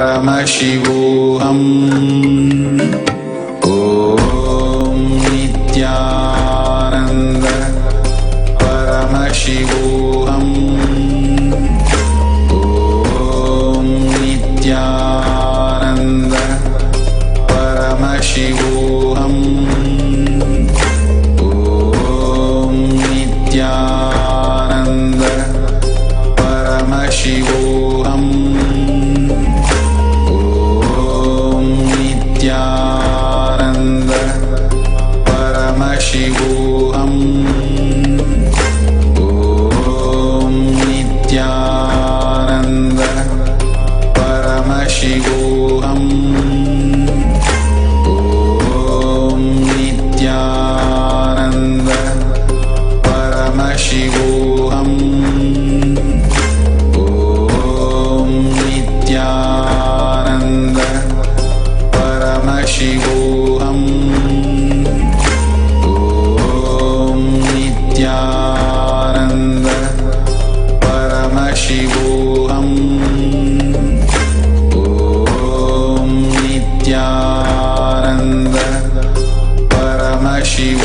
Paramashivam. Om Nithyananda Paramashivam. Om Nithyananda Paramashivam. Om Nithyananda Paramashivam. Om Nithyananda Paramashivam. Om Nithyananda Paramashivam. Om Nithyananda Paramashivam. Om Nithyananda Paramashivam. Om Nithyananda Paramashivam. Om Nithyananda Paramashivam. Om Nithyananda Paramashivam.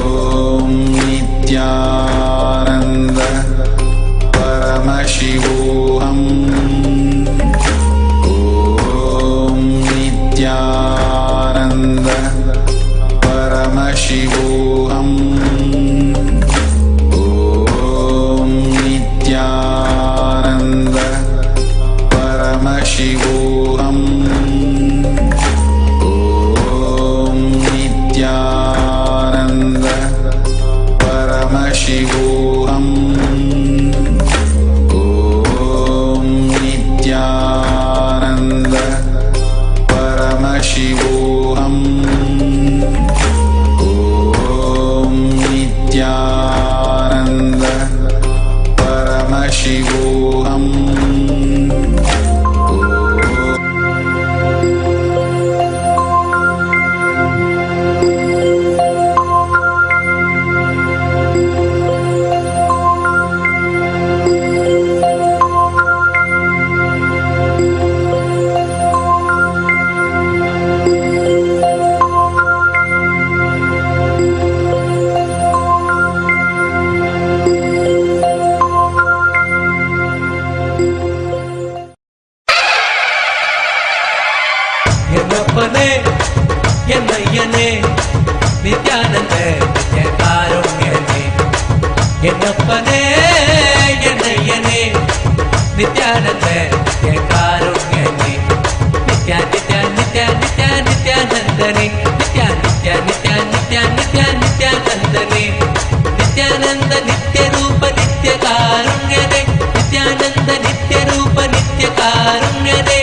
Om Nithyananda Paramashivam. Om Nithyananda Paramashivam. Om Nithyananda Paramashivam. Om Nithyananda Paramashivam. Om Nithyananda Paramashivam. Om Nithyananda Paramashivam. என்னப்பனே என்னையனே Nityananda நித்யகாருண்யனே. என்னப்பனே என்னையனே Nityananda நித்யகாருண்யனே. Nithya Nithya Nithya Nithya நித்யானந்தனே. Nithya Nithya Nithya Nithya Nithya நித்யானந்தனே. Nityananda நித்யரூப நித்யகாருண்யனே. Nityananda நித்யரூப நித்யகாருண்யனே.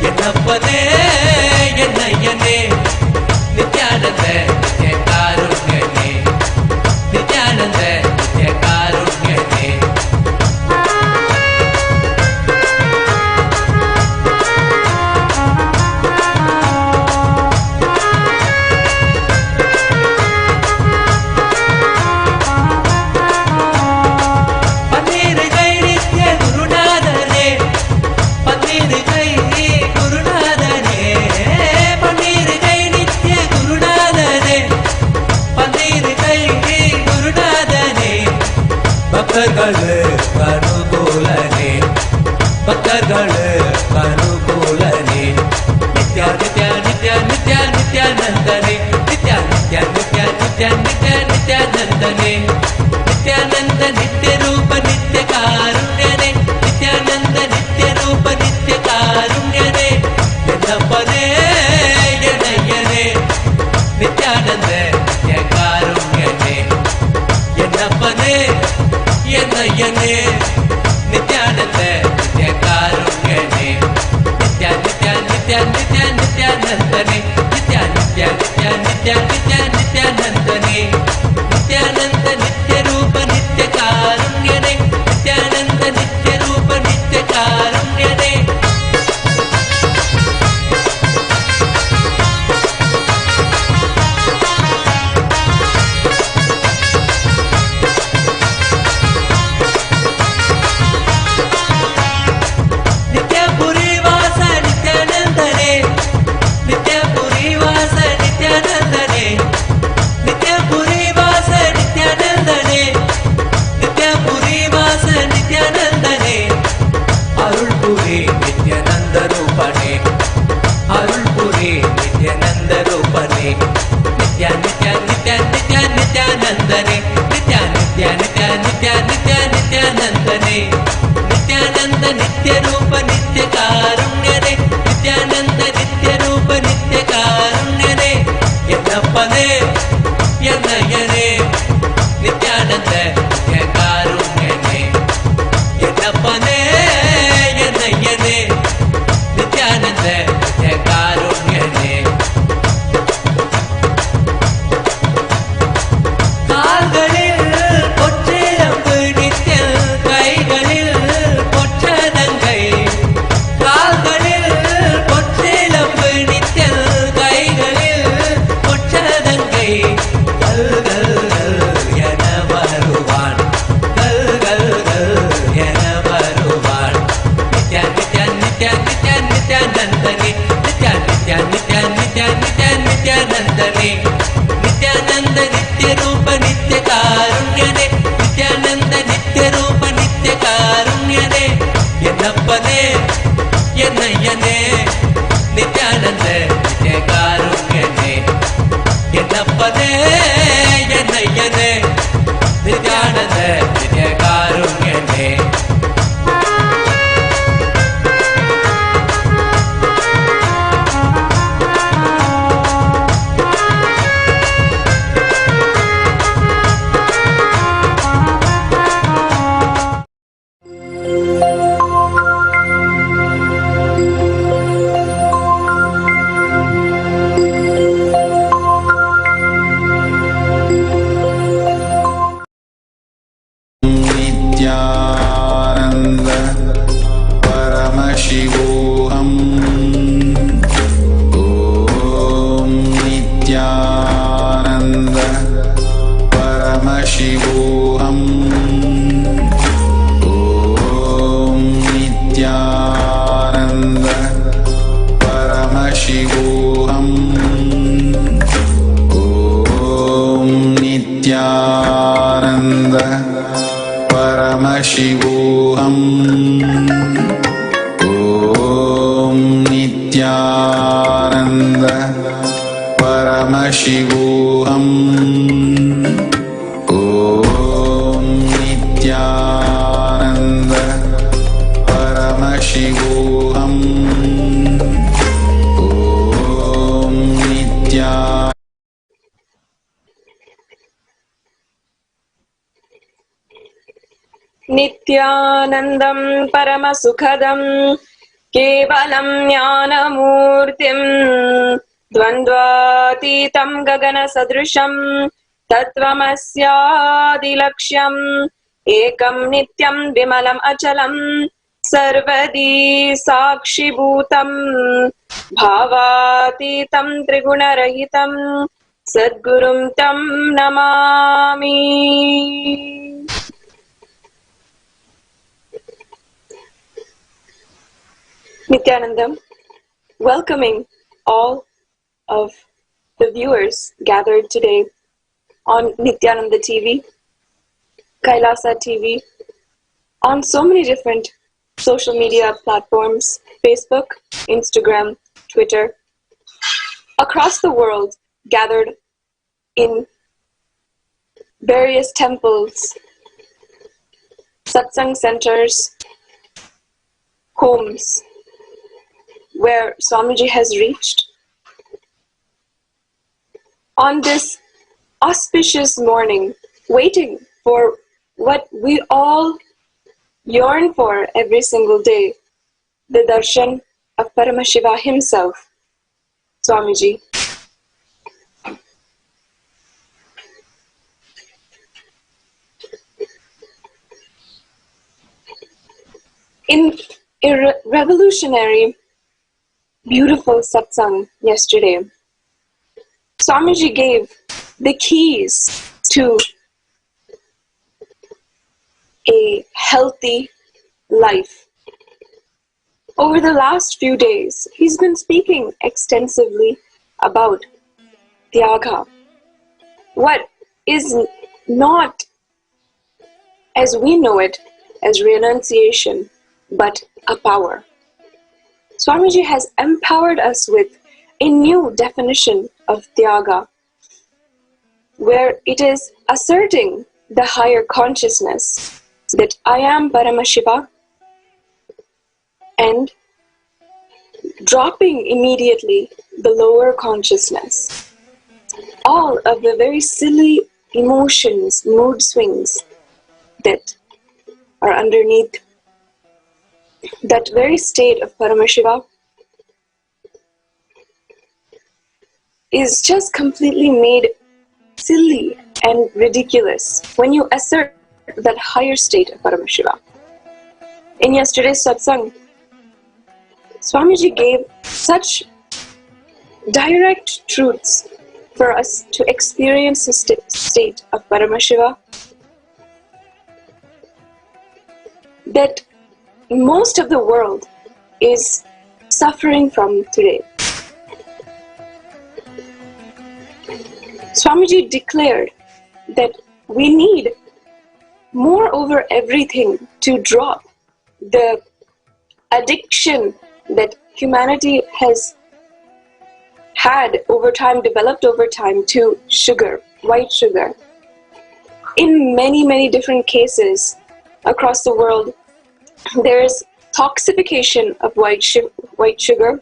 என்னப்பனே என்னையனே Nityananda நித்யகாருண்யனே. Nityananda நித்யகாருண்யனே. பன்னீரு கை நித்ய குருநாதனே. பன்னீரு கை குருநாதனே. பன்னீரு கை நித்ய குருநாதனே. பன்னீரு கை குருநாதனே. பக்தர்களு அனுகூலனே. பக்தர்களு அனுகூலனே. நித்யா நித்யா நித்யா நித்யா நித்யானந்தனே. நித்யா நித்யா நித்யா நித்யா நித்யா நித்யானந்தனே. நித்யானந்த நித்யரூப நித்யகாருண்யனே. நித்யானந்த நித்யரூப நித்யகாருண்யனே. என்னப்பனே என்னையனே நித்யானந்த நித்யகாருண்யனே. என்னப்பனே என்னையனே நித்யானந்த நித்யகாருண்யனே. नित्यानन्दने नित्यानन्द नित्यरूप नित्यकारुण्यने नित्यानन्द नित्यरूप नित्यकारुण्यने यन्नप्पने यन्नय्यने नित्यानन्द नित्यकारुण्यने यन्नप्पने यन्नय्यने नित्यानन्द नित्यकारुण्यने नित्यानन्द परमशिवोऽहम् ॐ नित्यानन्द परमशिवोऽहम् ॐ नित्यानन्द परमशिवोऽहम् ॐ नित्यानन्द परमशिवोऽहम् ॐ नित्यानन्द परमशिवोऽहम् ॐ नित्यानन्द परमशिवोऽहम् ॐ नित्या नित्यानन्दं परमसुखदं केवलं ज्ञानमूर्तिं द्वन्द्वातीतं गगनसदृशं तत्त्वमस्यादिलक्ष्यम् एकं नित्यं विमलम् अचलं सर्वदी साक्षिभूतं भावातीतं त्रिगुणरहितं सद्गुरुं तं Namami. Nithyanandam, welcoming all of the viewers gathered today on Nithyananda TV, Kailasa TV, on so many different social media platforms, Facebook, Instagram, Twitter, across the world, gathered in various temples, satsang centers, homes, where Swamiji has reached. On this auspicious morning, waiting for what we all yearn for every single day, the darshan of Paramashiva himself, Swamiji. In a revolutionary, beautiful satsang yesterday, Swamiji gave the keys to a healthy life. Over the last few days, he's been speaking extensively about Tyaga, what is not, as we know it, as renunciation, but a power. Swamiji has empowered us with a new definition of Tyaga, where it is asserting the higher consciousness that I am Paramashiva and dropping immediately the lower consciousness. All of the very silly emotions, mood swings that are underneath that very state of Paramashiva is just completely made silly and ridiculous when you assert that higher state of Paramashiva. In yesterday's satsang, Swamiji gave such direct truths for us to experience the state of Paramashiva that most of the world is suffering from today. Swamiji declared that we need, more over everything, to drop the addiction that humanity has had over time, developed over time, to sugar, white sugar. In many, many different cases across the world, there is toxification of white sugar,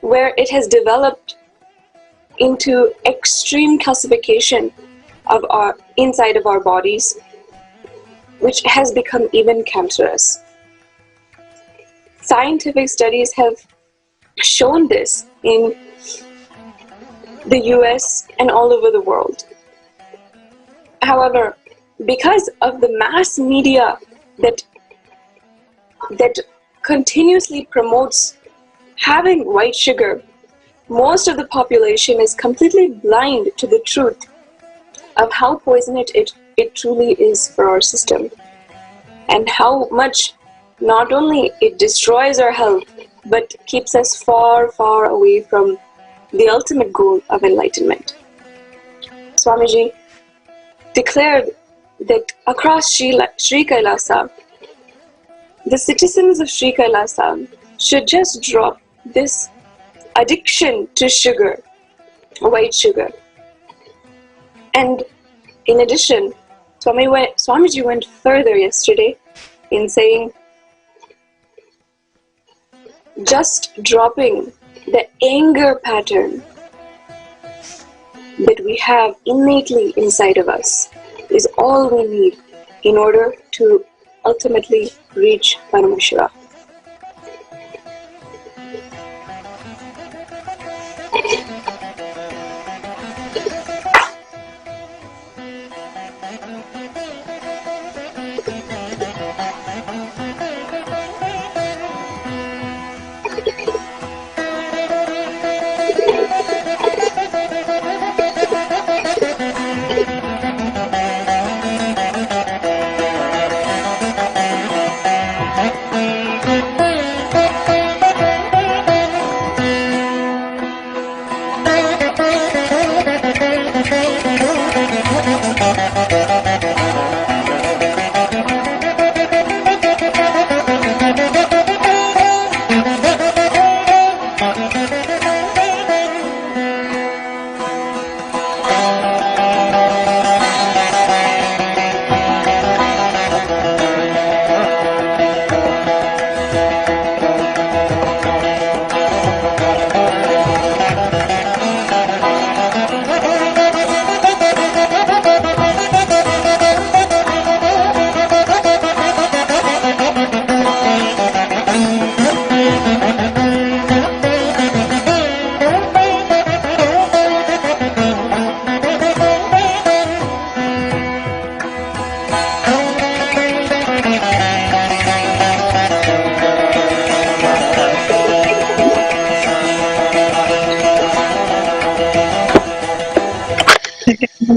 where it has developed into extreme calcification of our inside of our bodies, which has become even cancerous. Scientific studies have shown this in the US and all over the world. However, because of the mass media that continuously promotes having white sugar, most of the population is completely blind to the truth of how poisonous it truly is for our system, and how much not only it destroys our health, but keeps us far, far away from the ultimate goal of enlightenment. Swamiji declared that across Sri Kailasa, the citizens of Sri Kailasa should just drop this addiction to sugar, white sugar. And in addition, Swamiji went further yesterday in saying, just dropping the anger pattern that we have innately inside of us is all we need in order to ultimately reach Paramashiva.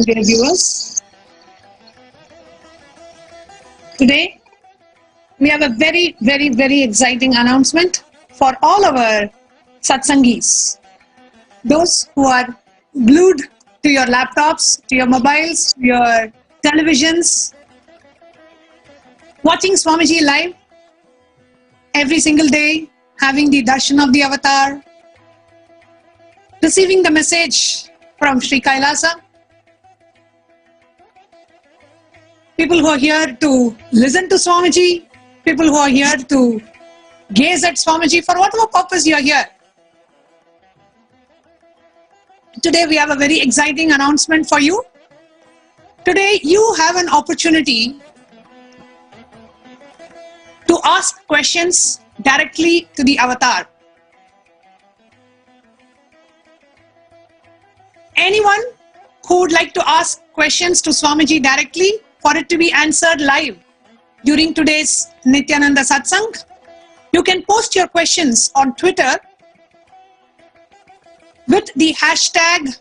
Dear viewers, today we have a very, very, very exciting announcement for all our satsangis. Those who are glued to your laptops, to your mobiles, to your televisions, watching Swamiji live every single day, having the darshan of the avatar, receiving the message from Sri Kailasa. People who are here to listen to Swamiji, people who are here to gaze at Swamiji, for whatever purpose you are here. Today we have a very exciting announcement for you. Today you have an opportunity to ask questions directly to the avatar. Anyone who would like to ask questions to Swamiji directly, for it to be answered live during today's Nithyananda Satsang, you can post your questions on Twitter with the hashtag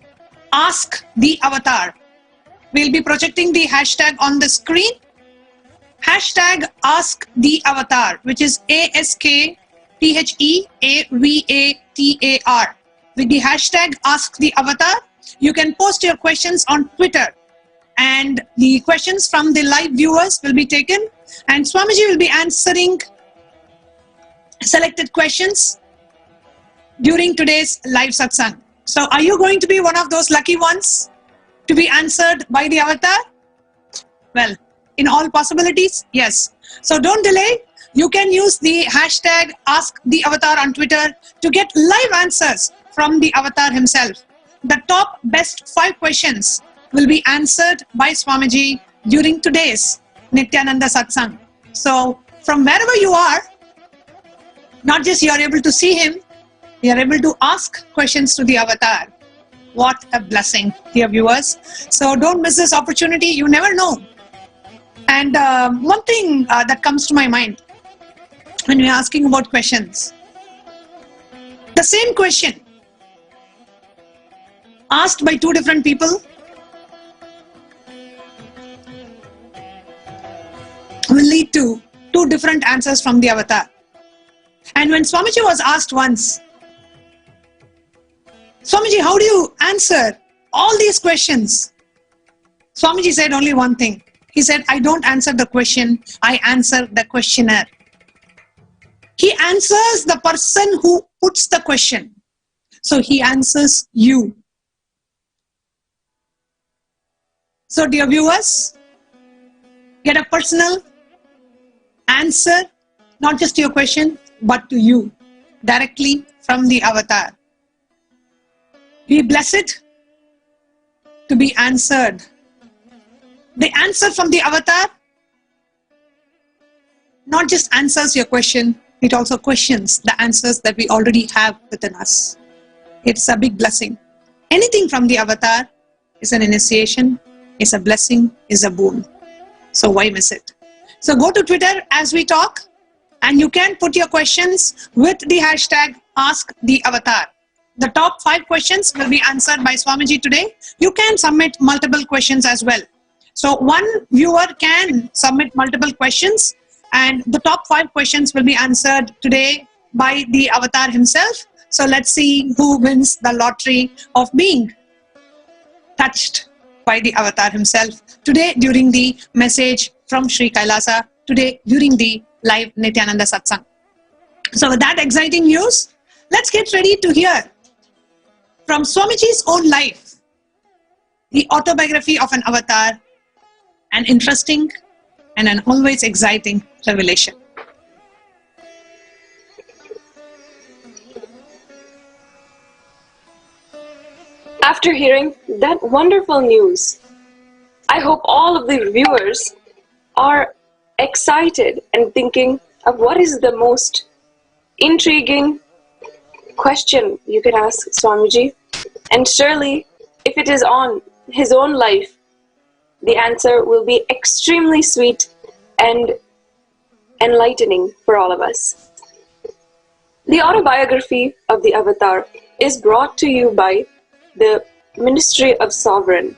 AskTheAvatar. We'll be projecting the hashtag on the screen. Hashtag AskTheAvatar, which is AskTheAvatar. With the hashtag AskTheAvatar, you can post your questions on Twitter, and the questions from the live viewers will be taken, and Swamiji will be answering selected questions during today's live satsang. So are you going to be one of those lucky ones to be answered by the avatar? Well, in all possibilities, yes. So don't delay. You can use the hashtag #AskTheAvatar on Twitter to get live answers from the avatar himself. The top best 5 questions will be answered by Swamiji during today's Nithyananda Satsang. So from wherever you are, not just you are able to see him, you are able to ask questions to the avatar. What a blessing, dear viewers. So don't miss this opportunity. You never know. And one thing that comes to my mind when we're asking about questions, the same question asked by 2 different people will lead to 2 different answers from the avatar. And when Swamiji was asked once, Swamiji, how do you answer all these questions? Swamiji said only one thing. He said, I don't answer the question, I answer the questioner. He answers the person who puts the question. So he answers you. So dear viewers, get a personal answer, not just to your question, but to you, directly from the avatar. Be blessed to be answered. The answer from the avatar not just answers your question, it also questions the answers that we already have within us. It's a big blessing. Anything from the avatar is an initiation, is a blessing, is a boon. So why miss it? So go to Twitter as we talk, and you can put your questions with the hashtag #AskTheAvatar. The top 5 questions will be answered by Swamiji today. You can submit multiple questions as well. So one viewer can submit multiple questions, and the top 5 questions will be answered today by the avatar himself. So let's see who wins the lottery of being touched by the avatar himself today during the message from Sri Kailasa, today during the live Nithyananda Satsang. So with that exciting news, let's get ready to hear from Swamiji's own life, the autobiography of an avatar, an interesting and an always exciting revelation. After hearing that wonderful news, I hope all of the viewers are excited and thinking of what is the most intriguing question you can ask Swamiji. And surely, if it is on his own life, the answer will be extremely sweet and enlightening for all of us. The autobiography of the Avatar is brought to you by the Ministry of Sovereign,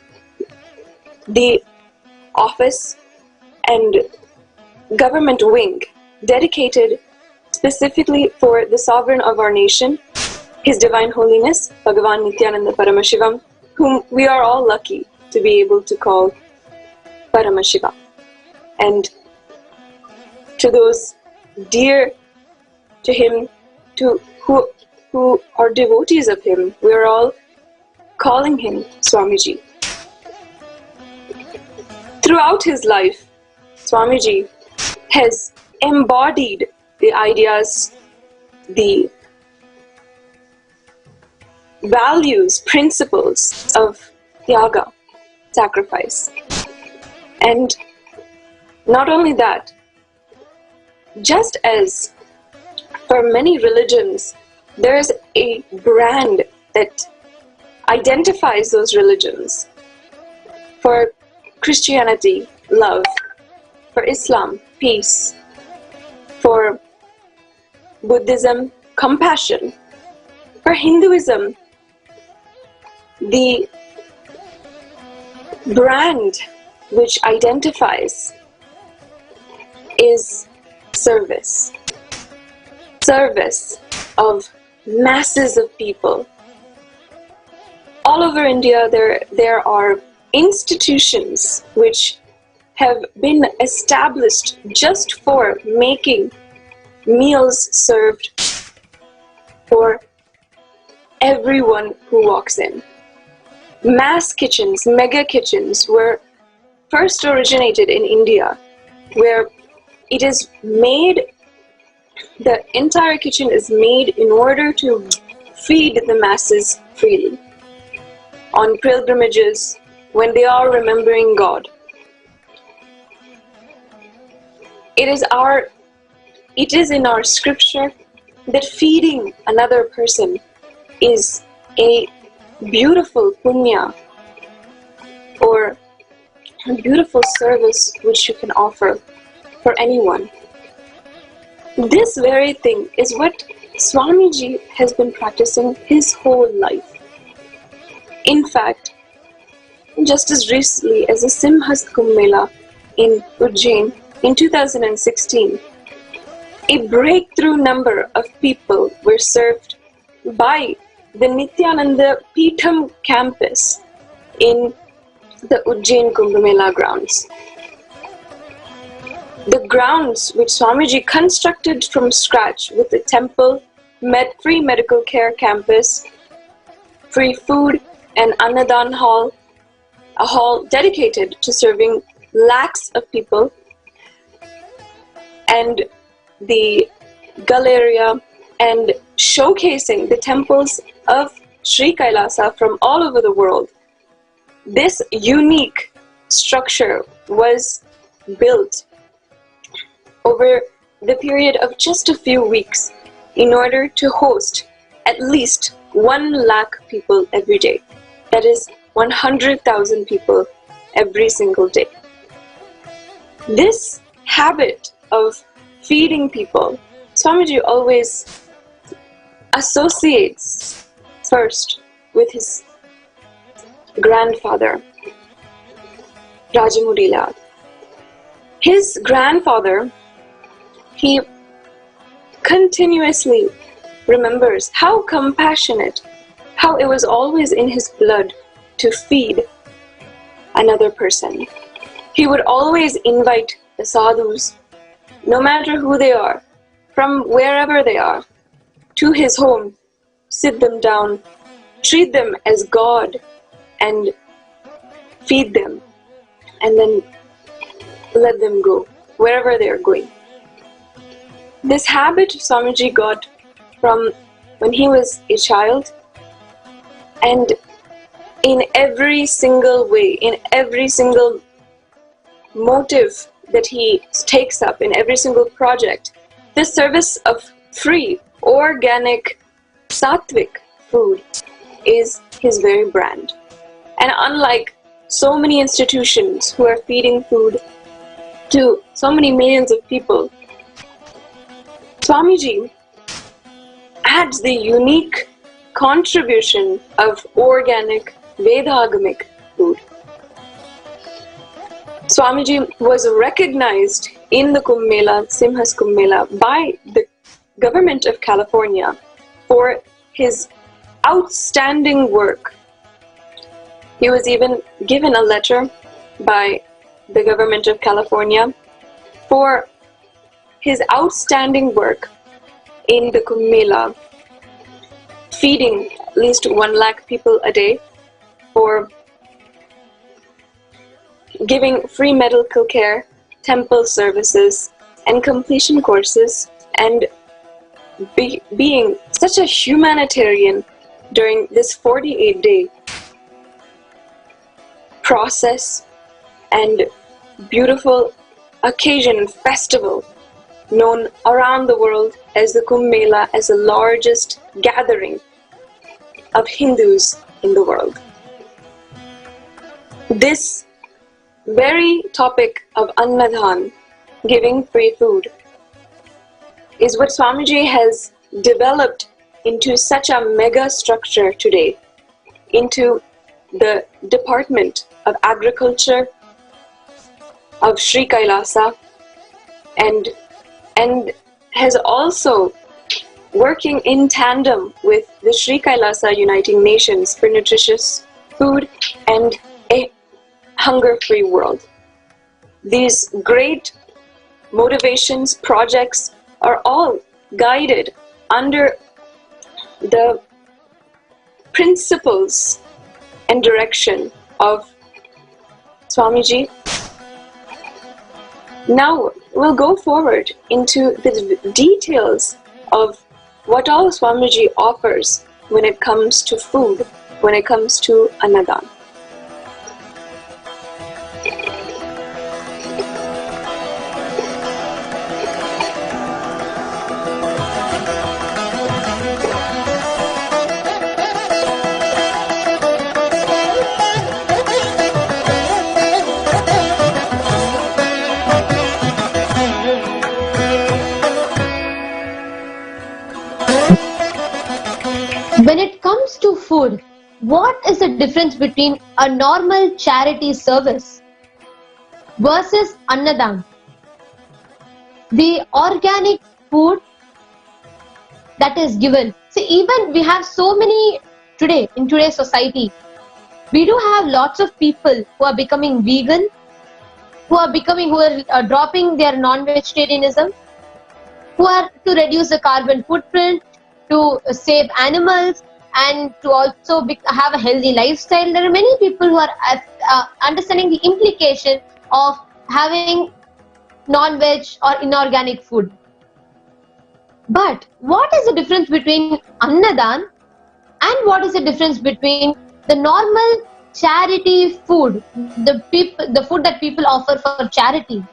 the office and government wing dedicated specifically for the sovereign of our nation, His Divine Holiness, Bhagavan Nithyananda Paramashivam, whom we are all lucky to be able to call Paramashiva. And to those dear to him, who are devotees of him, we are all calling him Swamiji. Throughout his life, Swamiji has embodied the ideas, the values, principles of Tyaga, sacrifice. And not only that, just as for many religions, there is a brand that identifies those religions. For Christianity, love. For Islam, peace. For Buddhism, compassion. For Hinduism, the brand which identifies is service. Service of masses of people. all over India there are institutions which have been established just for making meals served for everyone who walks in. Mass kitchens, mega kitchens were first originated in India, where it is made, the entire kitchen is made in order to feed the masses freely on pilgrimages when they are remembering God. It is in our scripture that feeding another person is a beautiful punya, or a beautiful service which you can offer for anyone. This very thing is what Swamiji has been practicing his whole life. In fact, just as recently as the Simhas Kumbh Mela in Ujjain in 2016, a breakthrough number of people were served by the Nithyananda Peetham campus in the Ujjain Kumbh Mela grounds. The grounds which Swamiji constructed from scratch with a temple, free medical care campus, free food and Annadan hall, a hall dedicated to serving lakhs of people, and the Galleria, and showcasing the temples of Sri Kailasa from all over the world. This unique structure was built over the period of just a few weeks in order to host at least 1 lakh people every day. That is 100,000 people every single day. This habit of feeding people, Swamiji always associates first with his grandfather, Rajamudi Lal. His grandfather, he continuously remembers how compassionate, how it was always in his blood to feed another person. He would always invite the sadhus, no matter who they are, from wherever they are, to his home, sit them down, treat them as God, and feed them, and then let them go, wherever they are going. This habit Swamiji got from when he was a child, and in every single way, in every single motive that he takes up, in every single project, the service of free, organic, sattvic food is his very brand. And unlike so many institutions who are feeding food to so many millions of people, Swamiji adds the unique contribution of organic, Vedagamic food. Swamiji was recognized in the Kumbh Mela, Simhas Kumbh Mela, by the government of California for his outstanding work. He was even given a letter by the government of California for his outstanding work in the Kumbh Mela, feeding at least 1 lakh people a day, for giving free medical care, temple services, and completion courses, and being such a humanitarian during this 48-day process and beautiful occasion and festival known around the world as the Kumbh Mela, as the largest gathering of Hindus in the world. This very topic of Annadan, giving free food, is what Swamiji has developed into such a mega structure today, into the Department of Agriculture of Sri Kailasa, and has also working in tandem with the Sri Kailasa Uniting Nations for nutritious food and a hunger-free world. These great motivations, projects are all guided under the principles and direction of Swamiji. Now we'll go forward into the details of what all Swamiji offers when it comes to food, when it comes to Annadan. When it comes to food, what is the difference between a normal charity service versus Annadan? The organic food that is given. See, even we have so many today, in today's society, we do have lots of people who are becoming vegan, who are dropping their non-vegetarianism, who are to reduce the carbon footprint, to save animals, and to also have a healthy lifestyle. There are many people who are understanding the implication of having non-veg or inorganic food. But what is the difference between Annadan and what is the difference between the normal charity food, the food that people offer for charity?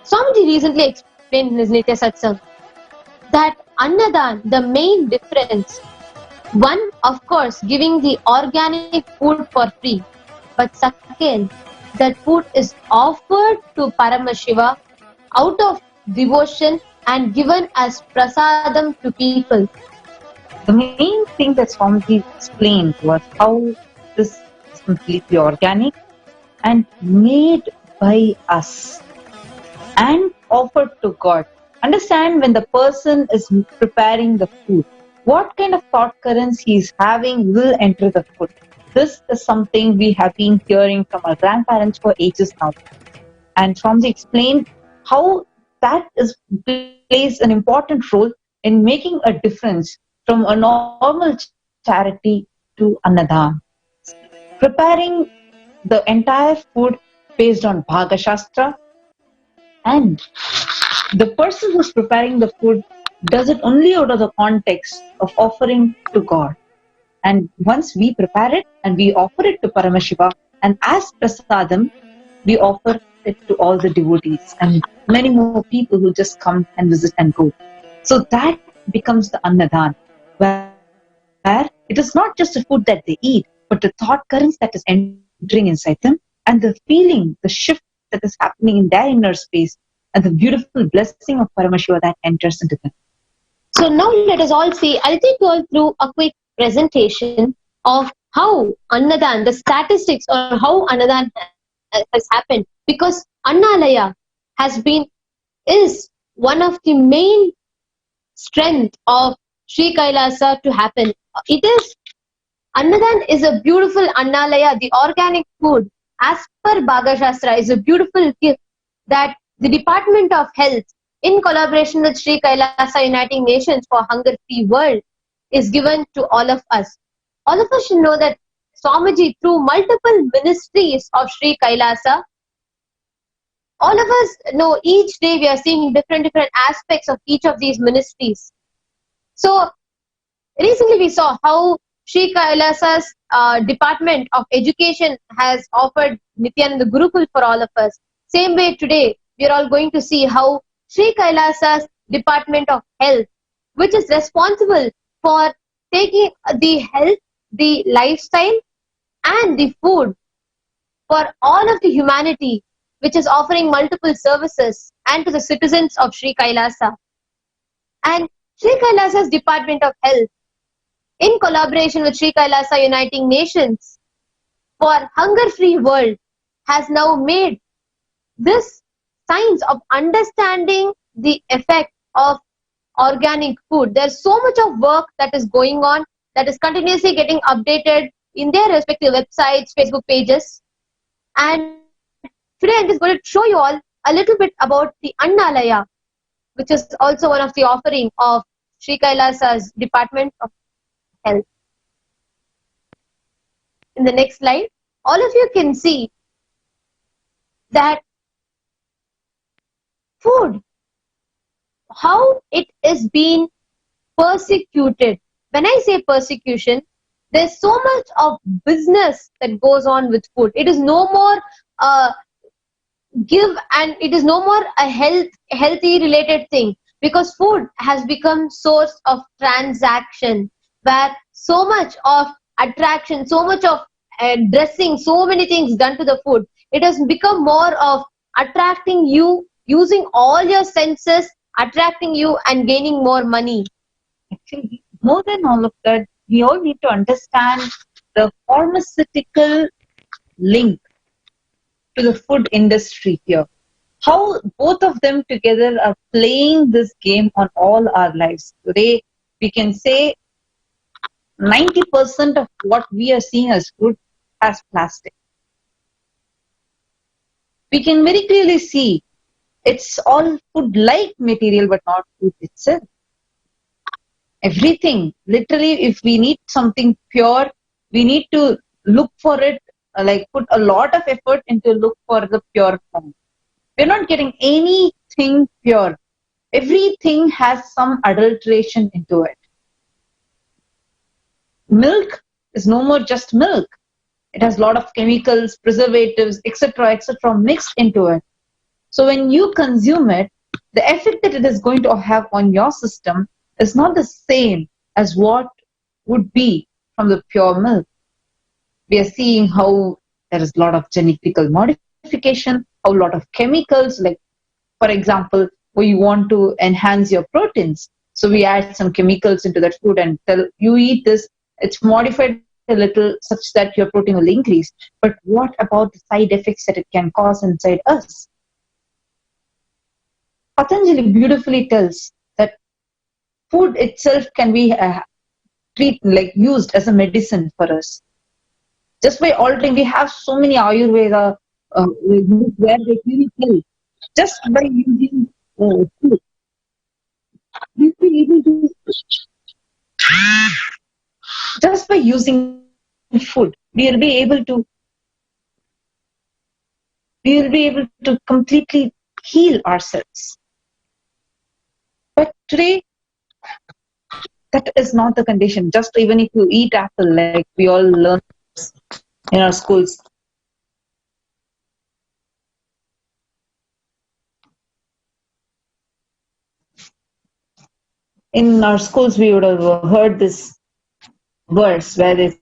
Swamiji recently explained in his Nitya Satsang that Annadan, the main difference, one, of course, giving the organic food for free, but second, that food is offered to Paramashiva out of devotion and given as prasadam to people. The main thing that Swamiji explained was how this is completely organic and made by us and offered to God. Understand, when the person is preparing the food, what kind of thought currents he is having will enter the food. This is something we have been hearing from our grandparents for ages now. And Swamiji explained how that plays an important role in making a difference from a normal charity to Annadan. Preparing the entire food based on Bhaga Shastra, and the person who's preparing the food does it only out of the context of offering to God. And once we prepare it and we offer it to Paramashiva, and as prasadam, we offer it to all the devotees and many more people who just come and visit and go. So that becomes the Annadan, where it is not just the food that they eat, but the thought currents that is entering inside them, and the feeling, the shift that is happening in their inner space, and the beautiful blessing of Paramashiva that enters into them. So now let us all see, I'll take you all through a quick presentation of how Annadan, the statistics or how Annadan has happened, because Annalaya is one of the main strength of Sri Kailasa to happen. Annadan is a beautiful Annalaya, the organic food, as per Bhaga Shastra, is a beautiful gift that the Department of Health, in collaboration with Sri Kailasa Uniting Nations for Hunger-Free World, is given to all of us. All of us should know that Swamiji, through multiple ministries of Sri Kailasa, all of us know each day we are seeing different aspects of each of these ministries. So recently we saw how Sri Kailasa's Department of Education has offered Nithyananda Gurukul for all of us. Same way today, we are all going to see how Sri Kailasa's Department of Health, which is responsible for taking the health, the lifestyle and the food for all of the humanity, which is offering multiple services and to the citizens of Sri Kailasa. And Sri Kailasa's Department of Health, in collaboration with Sri Kailasa Uniting Nations for Hunger-Free World, has now made this science of understanding the effect of organic food. There's so much of work that is going on, that is continuously getting updated in their respective websites, Facebook pages. And today I'm just going to show you all a little bit about the Annalaya, which is also one of the offering of Sri Kailasa's Department of Health. In the next slide, all of you can see that food, how it is being persecuted. When I say persecution, there's so much of business that goes on with food. It is no more give, and it is no more a healthy related thing, because food has become source of transaction, where so much of attraction, so much of dressing, so many things done to the food. It has become more of attracting you, using all your senses, attracting you and gaining more money. Actually, more than all of that, we all need to understand the pharmaceutical link to the food industry here. How both of them together are playing this game on all our lives. Today, we can say 90% of what we are seeing as food has plastic. We can very clearly see it's all food-like material, but not food itself. Everything, literally, if we need something pure, we need to look for it, like put a lot of effort into look for the pure form. We're not getting anything pure. Everything has some adulteration into it. Milk is no more just milk. It has a lot of chemicals, preservatives, etc., mixed into it. So when you consume it, the effect that it is going to have on your system is not the same as what would be from the pure milk. We are seeing how there is a lot of genetical modification, how a lot of chemicals, like for example, we want to enhance your proteins. So we add some chemicals into that food and tell you eat this, it's modified a little such that your protein will increase. But what about the side effects that it can cause inside us? Patanjali beautifully tells that food itself can be used as a medicine for us. Just by altering, we have so many Ayurveda where they really tell, just by using food, we'll be able to, just by using food, we'll be able to completely heal ourselves. But today, that is not the condition. Just even if you eat apple, like we all learn in our schools. In our schools, we would have heard this verse where they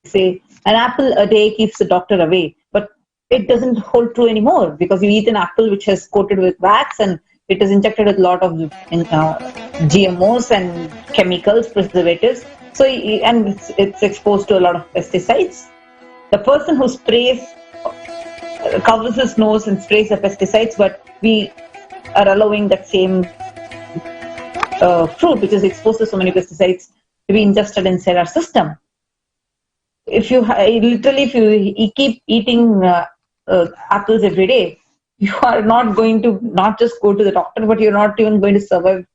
say, an apple a day keeps the doctor away. But it doesn't hold true anymore, because you eat an apple which is coated with wax and it is injected with a lot of GMOs and chemicals, preservatives. So, and it's exposed to a lot of pesticides. The person who sprays, covers his nose and sprays the pesticides, but we are allowing that same fruit, which is exposed to so many pesticides, to be ingested inside our system. If you keep eating apples every day, you are not going to not just go to the doctor, but you're not even going to survive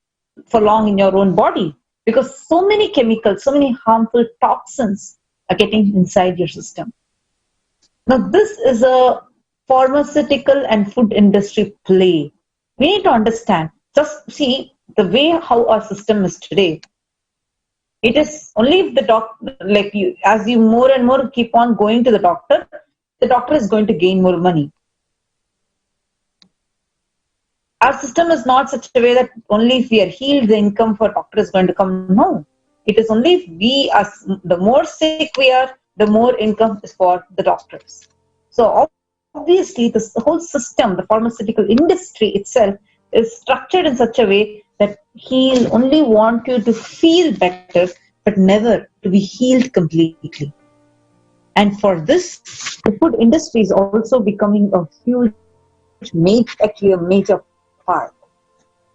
for long in your own body, because so many chemicals, so many harmful toxins are getting inside your system. Now, this is a pharmaceutical and food industry play. We need to understand. Just see the way how our system is today. It is only if the doctor, like you, as you more and more keep on going to the doctor is going to gain more money. Our system is not such a way that only if we are healed, the income for doctor is going to come. No. It is only if we are, the more sick we are, the more income is for the doctors. So obviously, this whole system, the pharmaceutical industry itself, is structured in such a way that he'll only want you to feel better, but never to be healed completely. And for this, the food industry is also becoming a huge, actually a major part.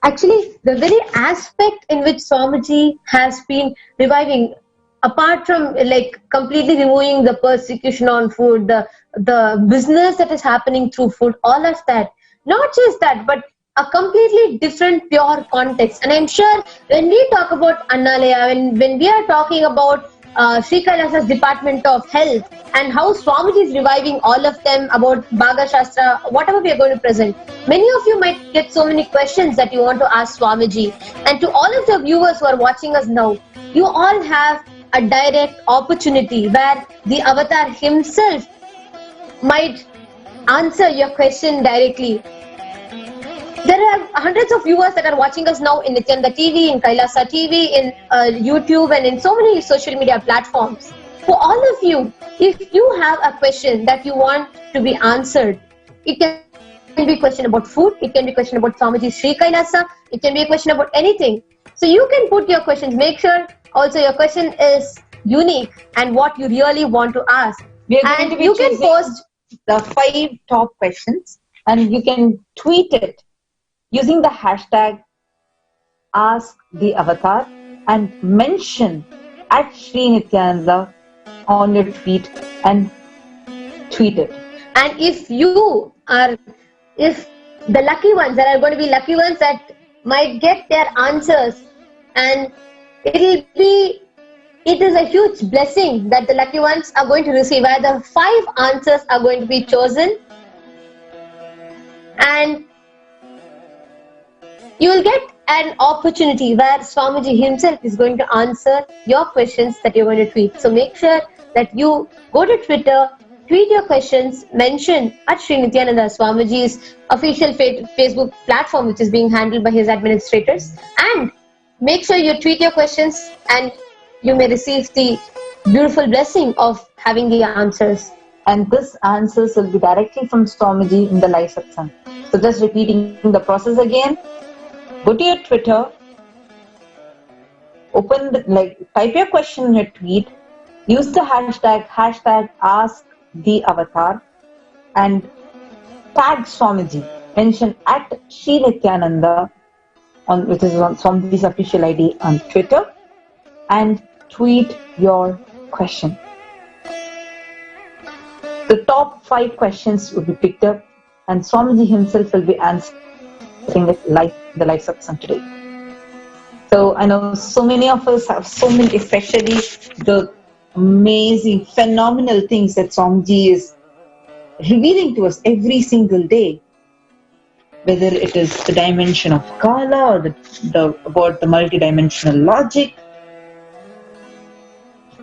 Actually, the very aspect in which Swamiji has been reviving, apart from like completely removing the persecution on food, the business that is happening through food, all of that, not just that, but a completely different pure context. And I'm sure when we talk about Annalaya, when we are talking about Sri Kailasa's Department of Health and how Swamiji is reviving all of them about Bhaga Shastra, whatever we are going to present, many of you might get so many questions that you want to ask Swamiji. And to all of the viewers who are watching us now, you all have a direct opportunity where the avatar himself might answer your question directly. There are hundreds of viewers that are watching us now in Nithyananda TV, in Kailasa TV, in YouTube, and in so many social media platforms. For all of you, if you have a question that you want to be answered, it can be a question about food, it can be a question about Swamiji Sri Kailasa, it can be a question about anything. So you can put your questions. Make sure also your question is unique and what you really want to ask. We are going to be you can post the 5 top questions, and you can tweet it using the hashtag #AskTheAvatar and mention @SriNithyananda on your tweet and tweet it. And if the lucky ones, there are going to be lucky ones that might get their answers, and it is a huge blessing that the lucky ones are going to receive, where the 5 answers are going to be chosen, and you will get an opportunity where Swamiji himself is going to answer your questions that you're going to tweet. So make sure that you go to Twitter, tweet your questions, mention @SriNithyananda, Swamiji's official Facebook platform, which is being handled by his administrators, and make sure you tweet your questions and you may receive the beautiful blessing of having the answers. And this answers will be directly from Swamiji in the live satsang. So just repeating the process again. Go to your Twitter, type your question in your tweet, use the hashtag #AskTheAvatar, and tag Swamiji. Mention @SriNithyananda, which is on Swamiji's official ID on Twitter, and tweet your question. The top 5 questions will be picked up, and Swamiji himself will be answering it live, the live satsang today. So I know so many of us have so many, especially the amazing, phenomenal things that Swamiji is revealing to us every single day. Whether it is the dimension of Kala or about the multidimensional logic,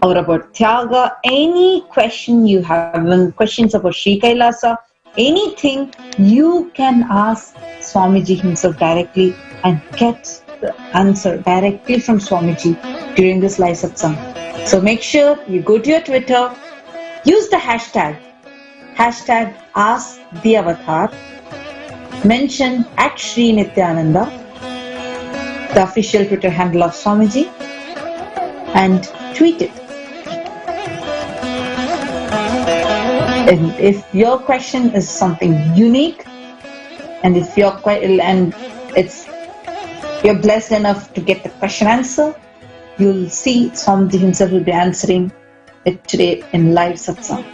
or about Tyaga, any question you have, questions about Sri Kailasa, anything, you can ask Swamiji himself directly and get the answer directly from Swamiji during this live satsang. So make sure you go to your Twitter, use the hashtag #AskTheAvatar, mention @SriNithyananda, the official Twitter handle of Swamiji, and tweet it. And if your question is something unique, and if you're blessed enough to get the question answer, you'll see Swamiji himself will be answering it today in live satsang.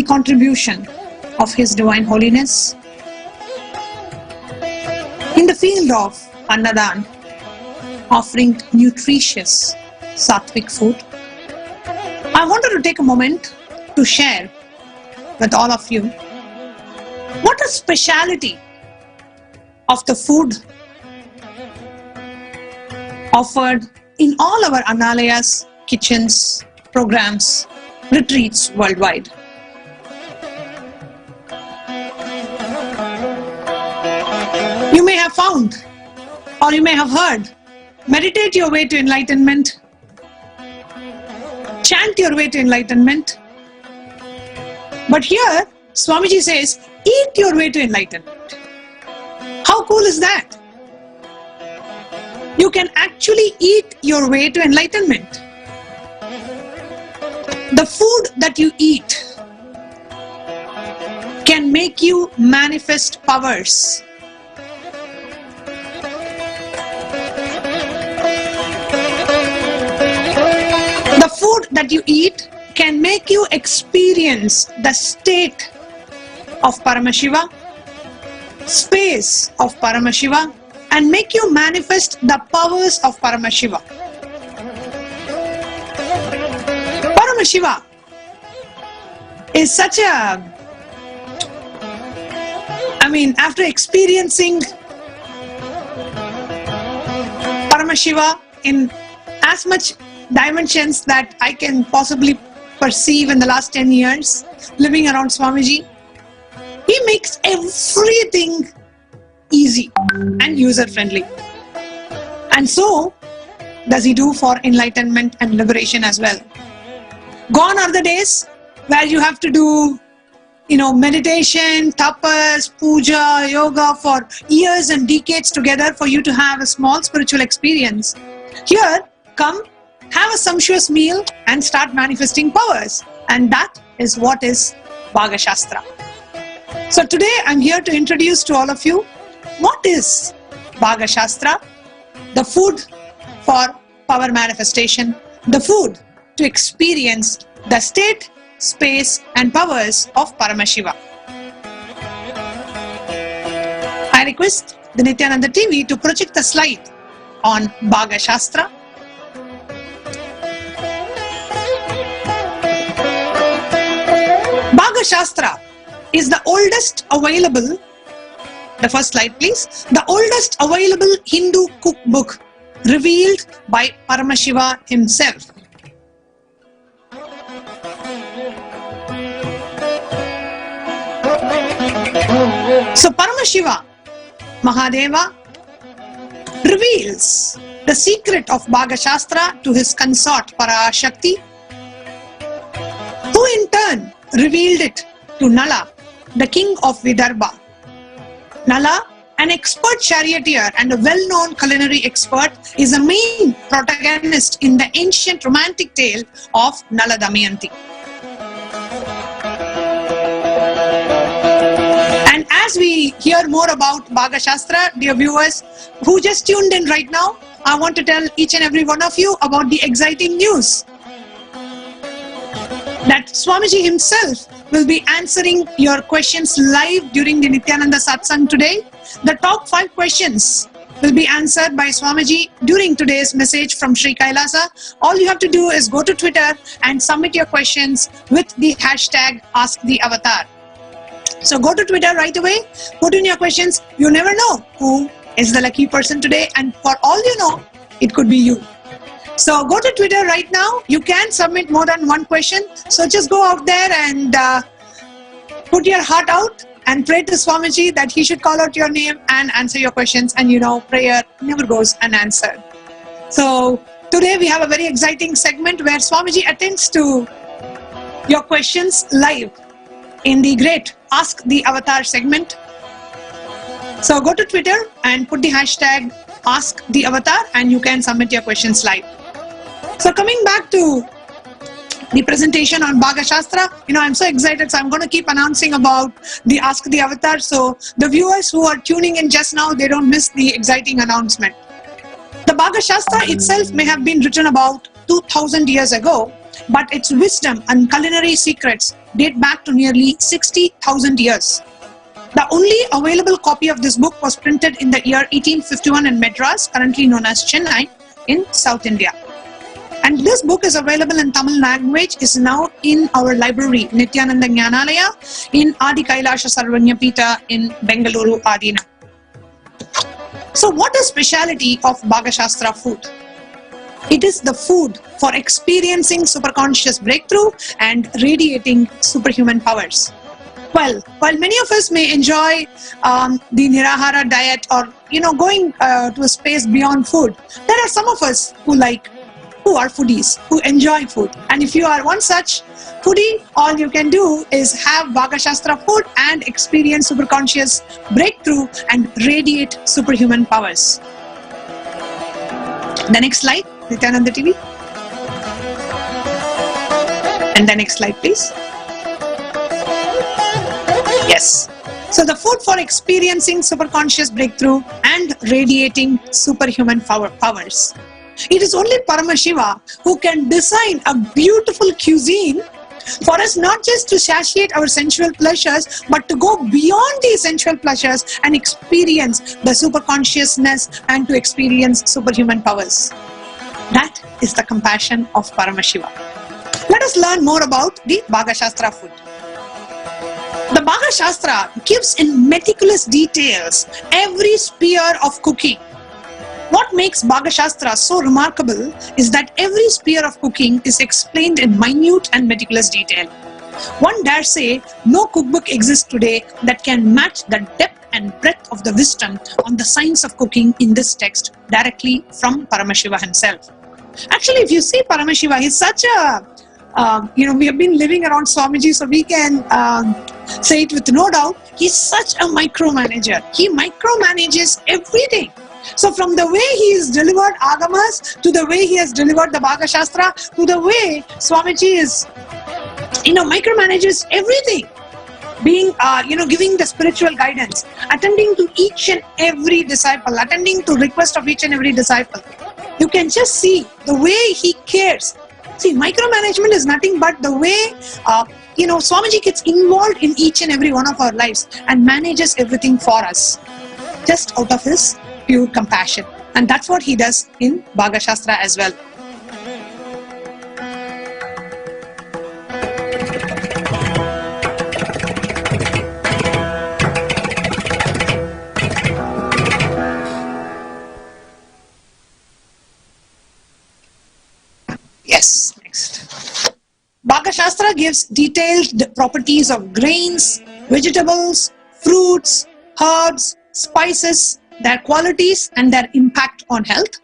Contribution of His Divine Holiness in the field of Annadan, offering nutritious sattvic food. I wanted to take a moment to share with all of you what is speciality of the food offered in all our Annalayas, kitchens, programs, retreats worldwide. You may have found, or you may have heard, meditate your way to enlightenment, chant your way to enlightenment. But here, Swamiji says, eat your way to enlightenment. How cool is that? You can actually eat your way to enlightenment. The food that you eat can make you manifest powers. The food that you eat can make you experience the state of Paramashiva, space of Paramashiva, and make you manifest the powers of Paramashiva. Paramashiva is such a, after experiencing Paramashiva in as much dimensions that I can possibly perceive in the last 10 years, living around Swamiji, he makes everything easy and user-friendly. And so does he do for enlightenment and liberation as well. Gone are the days where you have to do, meditation, tapas, puja, yoga for years and decades together for you to have a small spiritual experience. Here, come, have a sumptuous meal and start manifesting powers. And that is what is Bhaga Shastra. So today I'm here to introduce to all of you what is Bhaga Shastra, the food for power manifestation, the food to experience the state, space and powers of Paramashiva. I request the Nithyananda TV to project the slide on Bhaga Shastra. Bhaga Shastra is the oldest available, the first slide please, the oldest available Hindu cookbook revealed by Paramashiva himself. So Paramashiva, Mahadeva, reveals the secret of Bhaga Shastra to his consort Parashakti, who in turn revealed it to Nala, the king of Vidarbha. Nala, an expert charioteer and a well-known culinary expert, is a main protagonist in the ancient romantic tale of Nala Damayanti. And as we hear more about Bhaga Shastra, dear viewers who just tuned in right now, I want to tell each and every one of you about the exciting news that Swamiji himself will be answering your questions live during the Nithyananda Satsang today. The top 5 questions will be answered by Swamiji during today's message from Sri Kailasa. All you have to do is go to Twitter and submit your questions with the hashtag AskTheAvatar. So go to Twitter right away, put in your questions. You never know who is the lucky person today, and for all you know, it could be you. So go to Twitter right now. You can submit more than one question. So just go out there and put your heart out and pray to Swamiji that he should call out your name and answer your questions. And prayer never goes unanswered. So today we have a very exciting segment where Swamiji attends to your questions live in the great Ask the Avatar segment. So go to Twitter and put the hashtag AskTheAvatar and you can submit your questions live. So coming back to the presentation on Bhaga Shastra, I'm so excited, so I'm going to keep announcing about the Ask the Avatar. So the viewers who are tuning in just now, they don't miss the exciting announcement. The Bhaga Shastra itself may have been written about 2000 years ago, but its wisdom and culinary secrets date back to nearly 60,000 years. The only available copy of this book was printed in the year 1851 in Madras, currently known as Chennai, in South India. And this book is available in Tamil language, is now in our library, Nithyananda Jnanalaya, in Adi Kailasa Sarvanya Pita in Bengaluru, Adina. So what is speciality of Bhaga Shastra food? It is the food for experiencing superconscious breakthrough and radiating superhuman powers. while many of us may enjoy the Nirahara diet or going to a space beyond food, there are some of us who are foodies, who enjoy food. And if you are one such foodie, all you can do is have Bhagashastra food and experience superconscious breakthrough and radiate superhuman powers. The next slide, Nithyananda TV. And the next slide, please. Yes. So the food for experiencing superconscious breakthrough and radiating superhuman powers. It is only Paramashiva who can design a beautiful cuisine for us, not just to satiate our sensual pleasures, but to go beyond these sensual pleasures and experience the superconsciousness and to experience superhuman powers. That is the compassion of Paramashiva. Let us learn more about the Bhagashastra food. The Bhagashastra gives in meticulous details every sphere of cooking. What makes Bhagashastra so remarkable is that every sphere of cooking is explained in minute and meticulous detail. One dare say no cookbook exists today that can match the depth and breadth of the wisdom on the science of cooking in this text directly from Paramashiva himself. Actually, if you see Paramashiva, he's such a, we have been living around Swamiji, so we can say it with no doubt, he's such a micromanager. He micromanages everything. So from the way he has delivered Agamas, to the way he has delivered the Bhagashastra, to the way Swamiji is, micromanages everything. Being, giving the spiritual guidance, attending to each and every disciple, attending to request of each and every disciple. You can just see the way he cares. See, micromanagement is nothing but the way, Swamiji gets involved in each and every one of our lives and manages everything for us, just out of his pure compassion. And that's what he does in Bhagashastra as well. Yes, next. Bhagashastra gives detailed properties of grains, vegetables, fruits, herbs, spices, their qualities and their impact on health.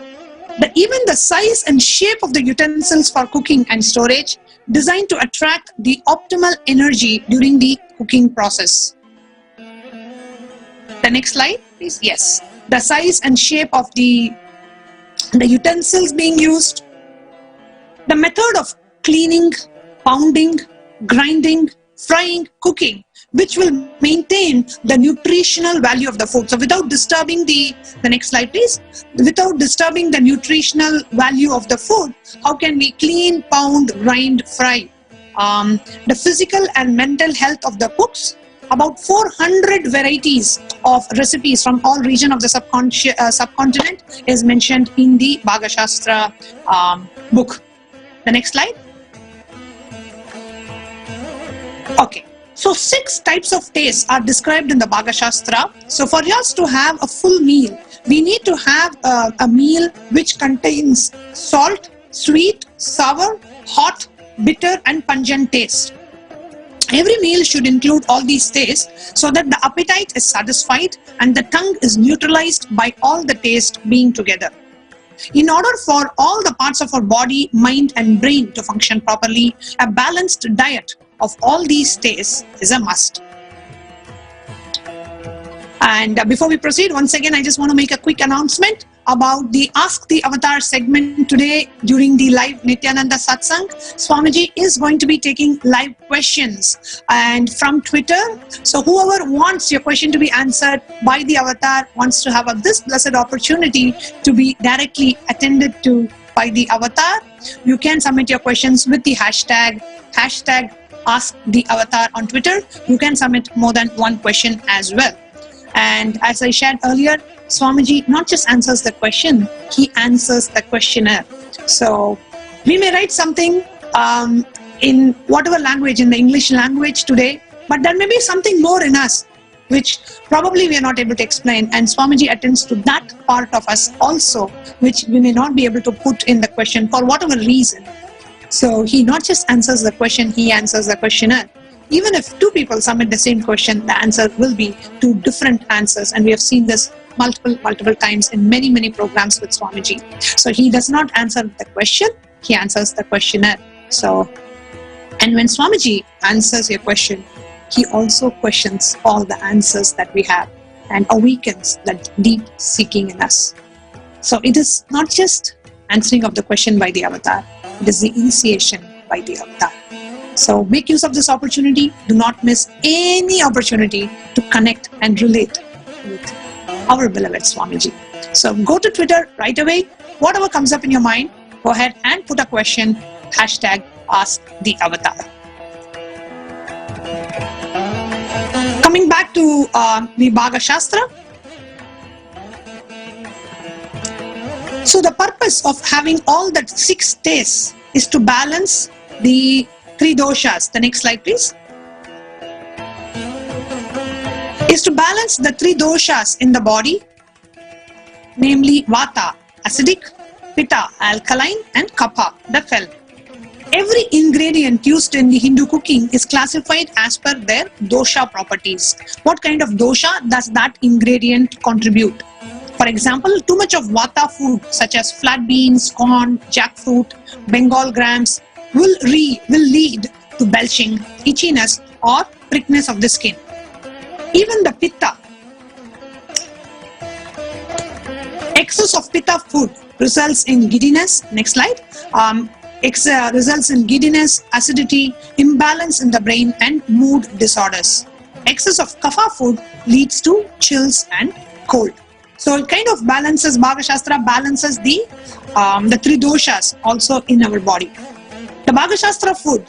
Even the size and shape of the utensils for cooking and storage, designed to attract the optimal energy during the cooking process. The next slide, please. Yes, the size and shape of the utensils being used, the method of cleaning, pounding, grinding, frying, cooking, which will maintain the nutritional value of the food. So without disturbing the next slide please, without disturbing the nutritional value of the food, how can we clean, pound, grind, fry? The physical and mental health of the cooks, about 400 varieties of recipes from all regions of the subcontinent is mentioned in the Bhagashastra book. The next slide. Okay, so 6 types of tastes are described in the Bhagashastra. So for us to have a full meal, we need to have a meal which contains salt, sweet, sour, hot, bitter and pungent taste. Every meal should include all these tastes so that the appetite is satisfied and the tongue is neutralized by all the taste being together. In order for all the parts of our body, mind and brain to function properly, a balanced diet of all these tastes is a must. And before we proceed, once again, I just want to make a quick announcement about the Ask the Avatar segment today during the live Nithyananda Satsang. Swamiji is going to be taking live questions and from Twitter. So whoever wants your question to be answered by the Avatar, wants to have this blessed opportunity to be directly attended to by the Avatar, you can submit your questions with the hashtag Ask the Avatar on Twitter. You can submit more than one question as well. And as I shared earlier, Swamiji not just answers the question, he answers the questionnaire. So we may write something in whatever language, in the English language today, but there may be something more in us which probably we are not able to explain, and Swamiji attends to that part of us also, which we may not be able to put in the question for whatever reason. So he not just answers the question, he answers the questionnaire. even if two people submit the same question, the answer will be two different answers. And we have seen this multiple times in many programs with Swamiji. So he does not answer the question, he answers the questionnaire. So, and when Swamiji answers your question, he also questions all the answers that we have and awakens that deep seeking in us. So it is not just answering of the question by the avatar, it is the initiation by the avatar. So make use of this opportunity. Do not miss any opportunity to connect and relate with our beloved Swamiji. So go to Twitter right away. Whatever comes up in your mind, go ahead and put a question, hashtag Ask the Avatar. Coming back to the Bhaga Shastra. So the purpose of having all that 6 tastes is to balance the 3 doshas. The next slide, please. Is to balance the 3 doshas in the body, namely Vata, acidic, Pitta, alkaline, and Kapha, the fell. Every ingredient used in the Hindu cooking is classified as per their dosha properties. What kind of dosha does that ingredient contribute? For example, too much of Vata food such as flat beans, corn, jackfruit, Bengal grams will lead to belching, itchiness, or prickness of the skin. Even the Pitta, excess of Pitta food results in giddiness. Next slide. Results in giddiness, acidity, imbalance in the brain, and mood disorders. Excess of Kapha food leads to chills and cold. So it kind of balances, Bhaga Shastra balances the 3 doshas also in our body. The Bhaga Shastra food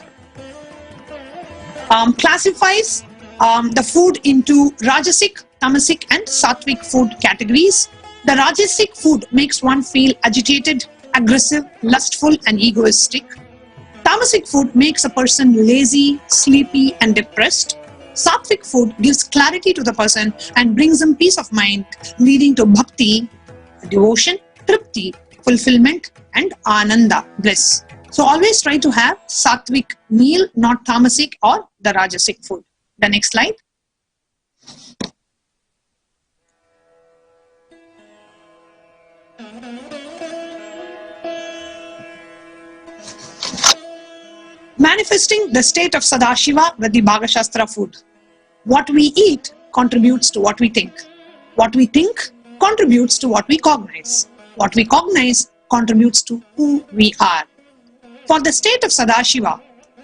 classifies the food into Rajasic, Tamasic, and Sattvic food categories. The Rajasic food makes one feel agitated, aggressive, lustful, and egoistic. Tamasic food makes a person lazy, sleepy, and depressed. Sattvic food gives clarity to the person and brings him peace of mind, leading to bhakti, devotion, tripti, fulfillment, and ananda, bliss. So always try to have Sattvic meal, not Tamasic or the Rajasic food. The next slide. Manifesting the state of Sadashiva with the Bhaga Shastra food. What we eat contributes to what we think. What we think contributes to what we cognize. What we cognize contributes to who we are. For the state of Sadashiva,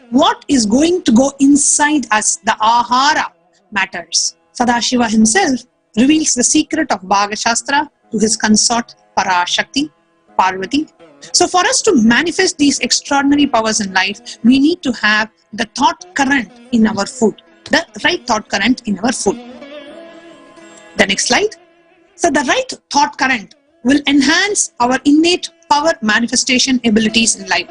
what is going to go inside us, the ahara, matters. Sadashiva himself reveals the secret of Bhaga Shastra to his consort Parashakti, Parvati. So for us to manifest these extraordinary powers in life, we need to have the thought current in our food, the right thought current in our food. The next slide. So the right thought current will enhance our innate power manifestation abilities in life.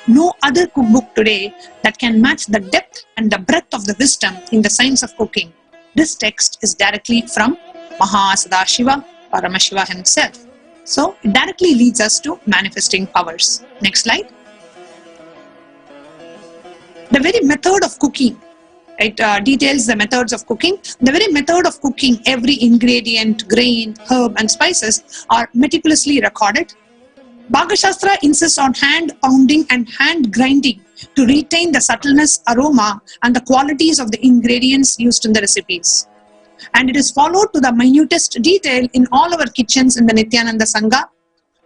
No other cookbook today that can match the depth and the breadth of the wisdom in the science of cooking. This text is directly from Mahasannidhanam, Paramashiva himself. So it directly leads us to manifesting powers. Next slide. The very method of cooking, it details the methods of cooking. The very method of cooking, every ingredient, grain, herb, and spices are meticulously recorded. Bhaga Shastra insists on hand pounding and hand grinding to retain the subtleness, aroma, and the qualities of the ingredients used in the recipes. And it is followed to the minutest detail in all our kitchens in the Nithyananda Sangha.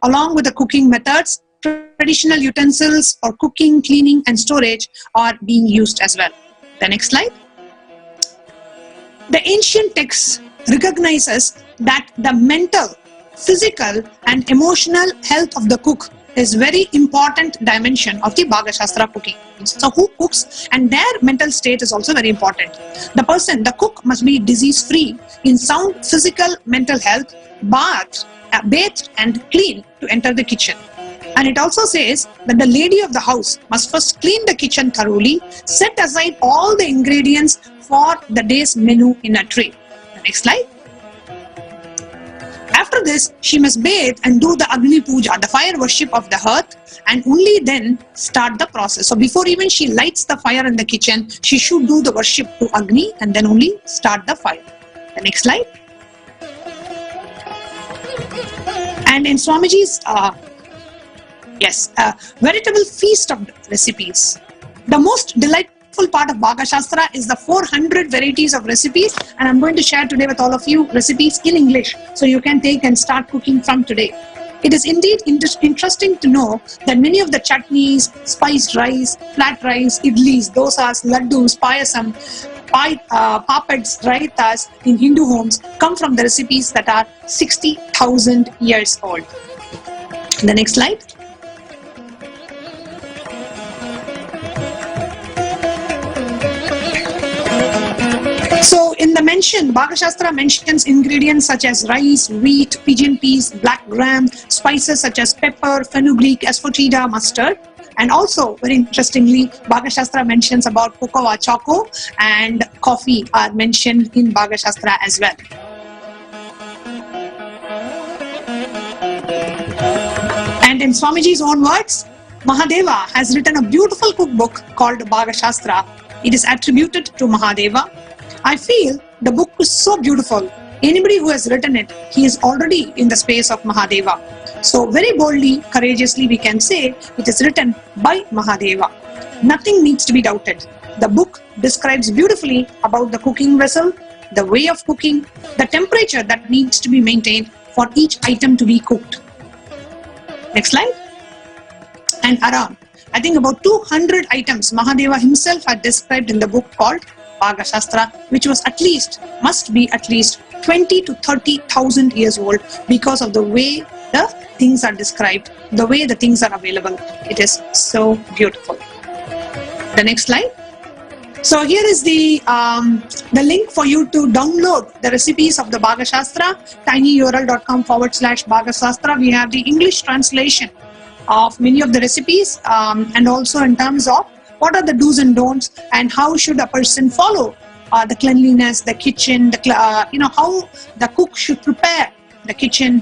Along with the cooking methods, traditional utensils for cooking, cleaning, and storage are being used as well. The next slide. The ancient text recognizes that the mental, physical, and emotional health of the cook is very important dimension of the Bhaga Shastra cooking. So who cooks and their mental state is also very important. The person, the cook, must be disease-free in sound physical, mental health, bathed and clean to enter the kitchen. And it also says that the lady of the house must first clean the kitchen thoroughly, set aside all the ingredients for the day's menu in a tray. The next slide. After this, she must bathe and do the Agni Puja, the fire worship of the hearth, and only then start the process. So before even she lights the fire in the kitchen, she should do the worship to Agni and then only start the fire. The next slide. And in Swamiji's, veritable feast of recipes. The most delightful part of Bhaga Shastra is the 400 varieties of recipes, and I'm going to share today with all of you recipes in English, so you can take and start cooking from today. It is indeed interesting to know that many of the chutneys, spiced rice, flat rice, idlis, dosas, laddus, payasam, papads, raitas in Hindu homes come from the recipes that are 60,000 years old. The next slide. So in the mention, Bhaga Shastra mentions ingredients such as rice, wheat, pigeon peas, black gram, spices such as pepper, fenugreek, asafoetida, mustard. And also, very interestingly, Bhaga Shastra mentions about cocoa, choco, and coffee are mentioned in Bhaga Shastra as well. And in Swamiji's own words, Mahadeva has written a beautiful cookbook called Bhaga Shastra. It is attributed to Mahadeva. I feel the book is so beautiful. Anybody who has written it, he is already in the space of Mahadeva. So very boldly, courageously, we can say it is written by Mahadeva. Nothing needs to be doubted. The book describes beautifully about the cooking vessel, the way of cooking, the temperature that needs to be maintained for each item to be cooked. Next slide. And around, I think about 200 items Mahadeva himself had described in the book called Bhaga Shastra, which was must be at least 20 to 30,000 years old because of the way the things are described, the way the things are available. It is so beautiful. The next slide. So here is the link for you to download the recipes of the Bhaga Shastra, tinyurl.com/Bhaga Shastra. We have the English translation of many of the recipes, and also in terms of what are the do's and don'ts and how should a person follow the cleanliness, the kitchen, how the cook should prepare the kitchen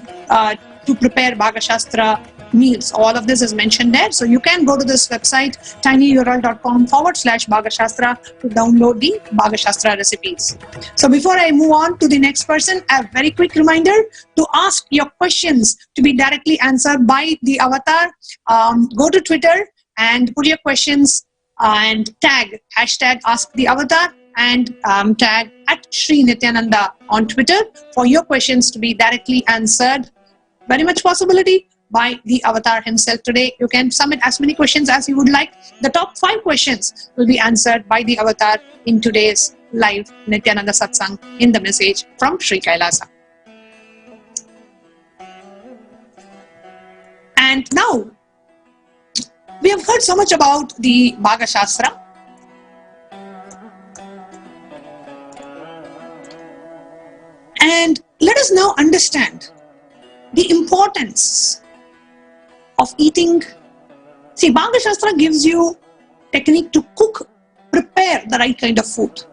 to prepare Bhaga Shastra meals. All of this is mentioned there. So you can go to this website, tinyurl.com/Bhaga Shastra to download the Bhaga Shastra recipes. So before I move on to the next person, a very quick reminder to ask your questions to be directly answered by the avatar. Go to Twitter and put your questions and tag #AskTheAvatar and tag @Sri Nithyananda on Twitter for your questions to be directly answered. Very much possibility by the avatar himself today. You can submit as many questions as you would like. The top 5 questions will be answered by the avatar in today's live Nithyananda Satsang in the message from Sri Kailasa. And now, we have heard so much about the Bhaga Shastra. And let us now understand the importance of eating. See, Bhaga Shastra gives you technique to prepare the right kind of food.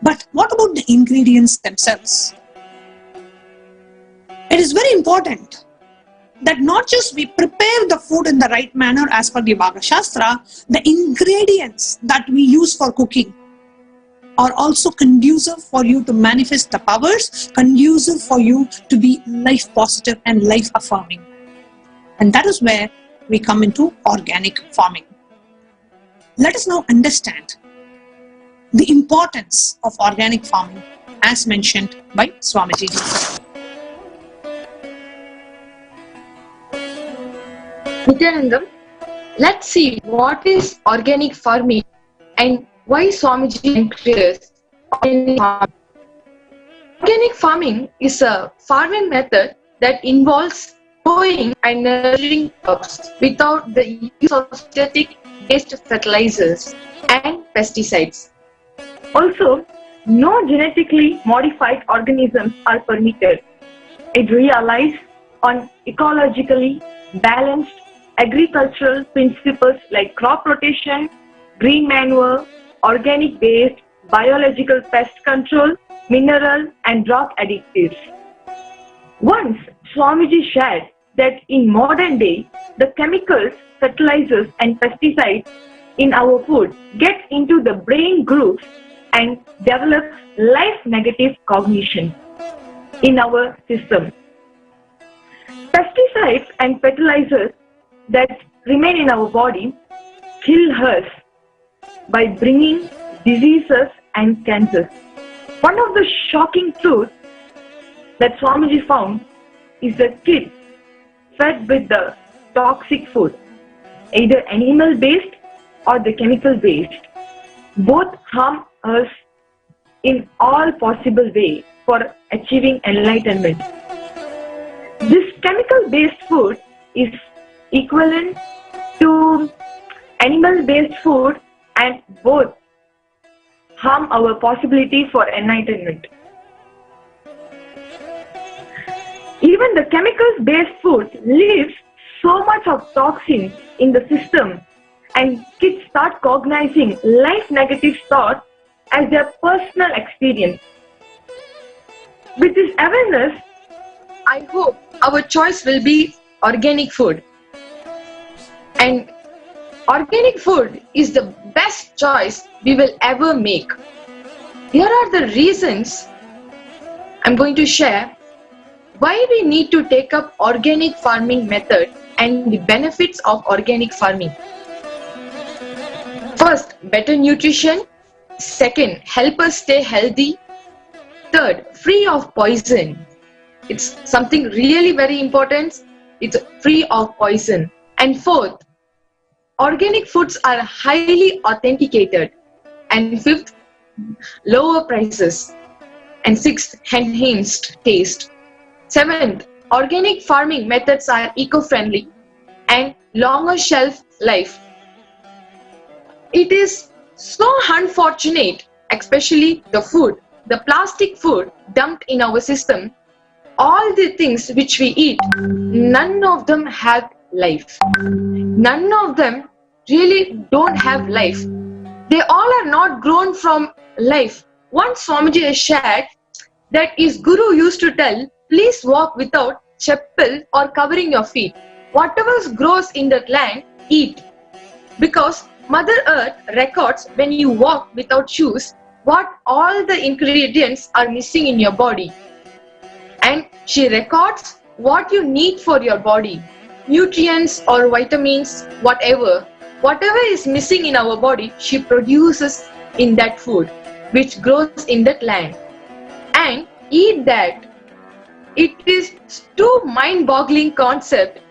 But what about the ingredients themselves? It is very important that not just we prepare the food in the right manner as per the Bhaga Shastra, the ingredients that we use for cooking are also conducive for you to manifest the powers, conducive for you to be life positive and life affirming. And that is where we come into organic farming. Let us now understand the importance of organic farming as mentioned by Swamiji. Nithyanandam, let's see what is organic farming and why Swamiji encourages organic farming. Organic farming is a farming method that involves growing and nurturing crops without the use of synthetic-based fertilizers and pesticides. Also, no genetically modified organisms are permitted. It relies on ecologically balanced agricultural principles like crop rotation, green manure, organic-based, biological pest control, mineral and rock additives. Once Swamiji shared that in modern day, the chemicals, fertilizers and pesticides in our food get into the brain grooves and develops life negative cognition in our system. Pesticides and fertilizers that remain in our body kill us by bringing diseases and cancers. One of the shocking truths that Swamiji found is that kids fed with the toxic food, either animal based or the chemical based, both harm us in all possible ways for achieving enlightenment. This chemical based food is equivalent to animal based food and both harm our possibility for enlightenment. Even the chemicals based food leaves so much of toxins in the system and kids start cognizing life negative thoughts as their personal experience. With this awareness, I hope our choice will be organic food. And organic food is the best choice we will ever make. Here are the reasons I'm going to share why we need to take up organic farming method and the benefits of organic farming. First, better nutrition. Second, help us stay healthy. Third, free of poison. It's something really very important. It's free of poison. And fourth, organic foods are highly authenticated. And fifth, lower prices. And sixth, enhanced taste. Seventh, organic farming methods are eco-friendly and longer shelf life. It is so unfortunate, especially the food, the plastic food dumped in our system, all the things which we eat, none of them have life. None of them really don't have life. They all are not grown from life. Once Swamiji has shared that his guru used to tell, please walk without chappal or covering your feet. Whatever grows in that land, eat. Because Mother Earth records when you walk without shoes, what all the ingredients are missing in your body. And she records what you need for your body. Nutrients or vitamins, whatever is missing in our body, she produces in that food, which grows in that land. And eat that. It is too mind-boggling concept.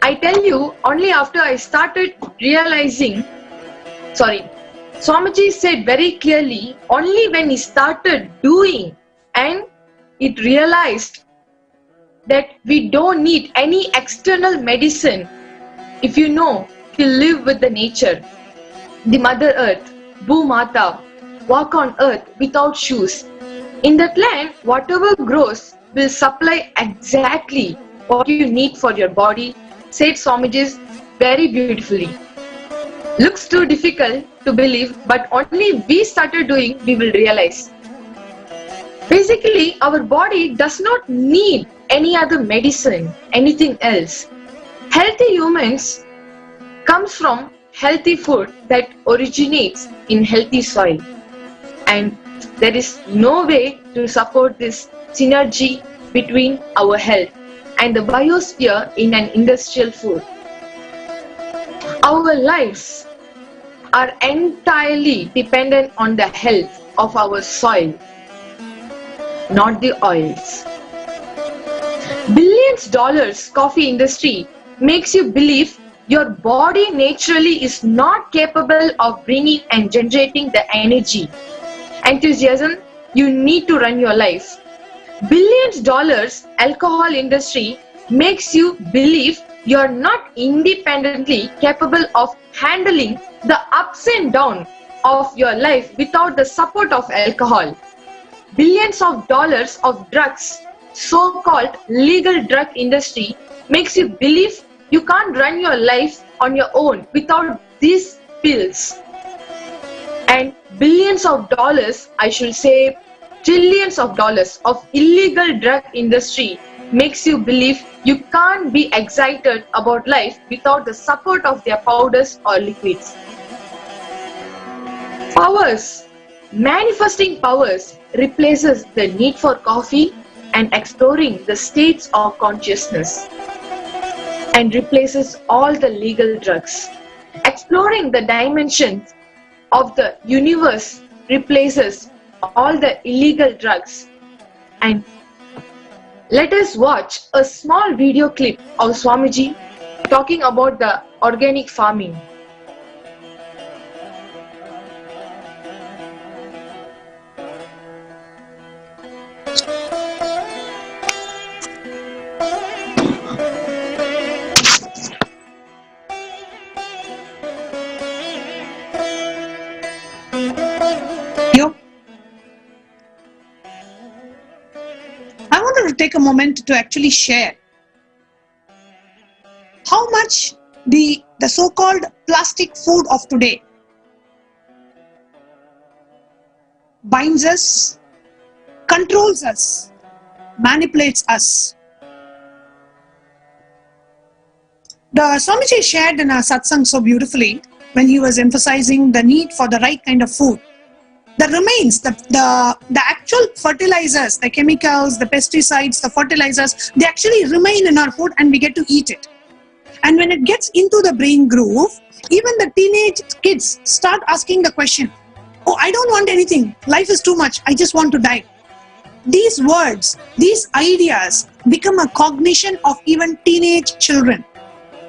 I tell you, only after I started realizing, Swamiji said very clearly, only when he started doing and it realized that we don't need any external medicine if you know to live with the nature. The Mother Earth, Bhumata, walk on earth without shoes. In that land, whatever grows will supply exactly what you need for your body, said Swamiji very beautifully. Looks too difficult to believe, but only we started doing, we will realize. Basically, our body does not need any other medicine, anything else. Healthy humans comes from healthy food that originates in healthy soil. And there is no way to support this synergy between our health and the biosphere in an industrial food. Our lives are entirely dependent on the health of our soil, not the oils. Billions dollars coffee industry makes you believe your body naturally is not capable of bringing and generating the energy, enthusiasm you need to run your life. Billions dollars alcohol industry makes you believe you're not independently capable of handling the ups and downs of your life without the support of alcohol. Billions of dollars of drugs, so-called legal drug industry, makes you believe you can't run your life on your own without these pills. And billions of dollars, I should say trillions of dollars of illegal drug industry makes you believe you can't be excited about life without the support of their powders or liquids. Powers. Manifesting powers replaces the need for coffee and exploring the states of consciousness, and replaces all the legal drugs. Exploring the dimensions of the universe replaces all the illegal drugs. And let us watch a small video clip of Swamiji talking about the organic farming. I wanted to take a moment to actually share how much the so-called plastic food of today binds us, controls us, manipulates us. The Swamiji shared in our satsang so beautifully when he was emphasizing the need for the right kind of food. The remains, the actual fertilizers, the chemicals, the pesticides, the fertilizers, they actually remain in our food and we get to eat it. And when it gets into the brain groove, even the teenage kids start asking the question, oh, I don't want anything. Life is too much. I just want to die. These words, these ideas become a cognition of even teenage children.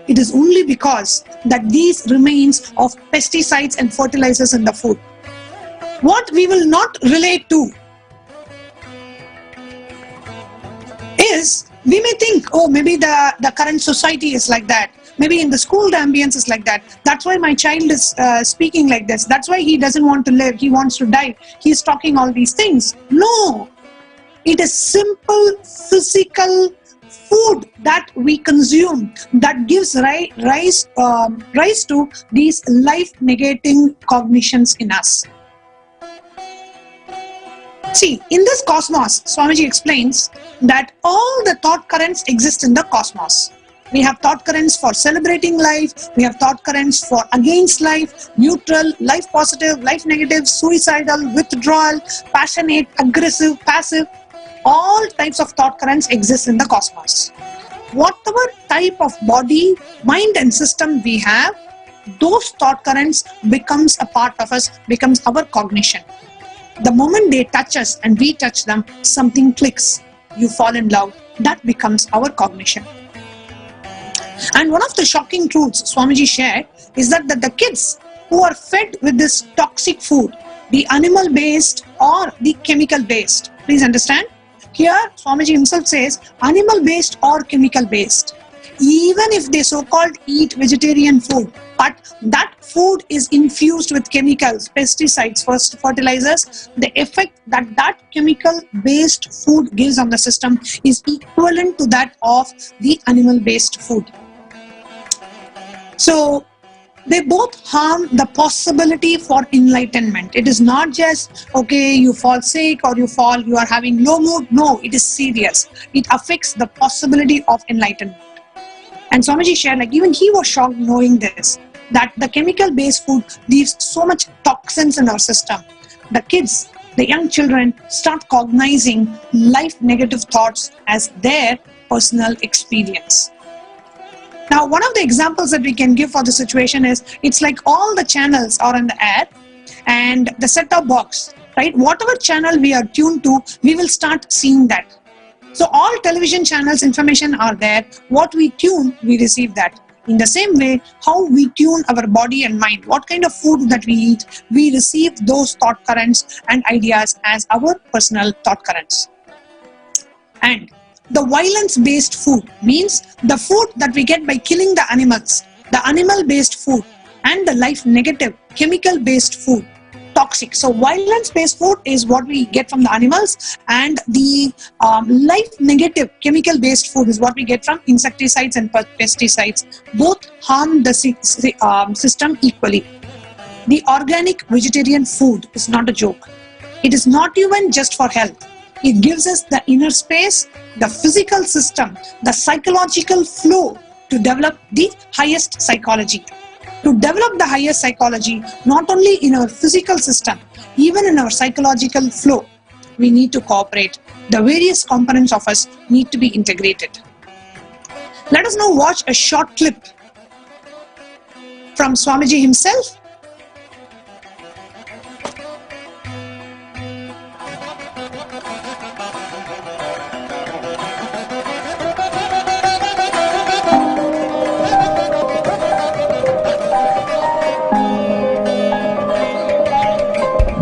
It is only because that these remains of pesticides and fertilizers in the food. What we will not relate to is, we may think, oh, maybe the current society is like that. Maybe in the school the ambience is like that. That's why my child is speaking like this. That's why he doesn't want to live. He wants to die. He's talking all these things. No, it is simple physical food that we consume that gives rise to these life-negating cognitions in us. See, in this cosmos, Swamiji explains that all the thought currents exist in the cosmos. We have thought currents for celebrating life, we have thought currents for against life, neutral, life positive, life negative, suicidal, withdrawal, passionate, aggressive, passive. All types of thought currents exist in the cosmos. Whatever type of body, mind and system we have, those thought currents becomes a part of us, becomes our cognition. The moment they touch us and we touch them, something clicks. You fall in love. That becomes our cognition. And one of the shocking truths Swamiji shared is that the kids who are fed with this toxic food, the animal-based or the chemical-based, please understand, here Swamiji himself says animal-based or chemical-based. Even if they so-called eat vegetarian food, but that food is infused with chemicals, pesticides, fertilizers, the effect that chemical-based food gives on the system is equivalent to that of the animal-based food. So they both harm the possibility for enlightenment. It is not just, okay, you fall sick or you are having low mood. No, it is serious. It affects the possibility of enlightenment. And Swamiji shared, like even he was shocked knowing this, that the chemical-based food leaves so much toxins in our system. The kids, the young children start cognizing life negative thoughts as their personal experience. Now, one of the examples that we can give for the situation is, it's like all the channels are on the air and the set-top box, right? Whatever channel we are tuned to, we will start seeing that. So all television channels, information are there. What we tune, we receive that. In the same way, how we tune our body and mind, what kind of food that we eat, we receive those thought currents and ideas as our personal thought currents. And the violence-based food means the food that we get by killing the animals, the animal-based food, and the life-negative, chemical-based food, toxic. So violence-based food is what we get from the animals, and the life-negative, chemical-based food is what we get from insecticides and pesticides. Both harm the system equally. The organic vegetarian food is not a joke. It is not even just for health. It gives us the inner space, the physical system, the psychological flow to develop the highest psychology. To develop the highest psychology, not only in our physical system, even in our psychological flow, we need to cooperate. The various components of us need to be integrated. Let us now watch a short clip from Swamiji himself.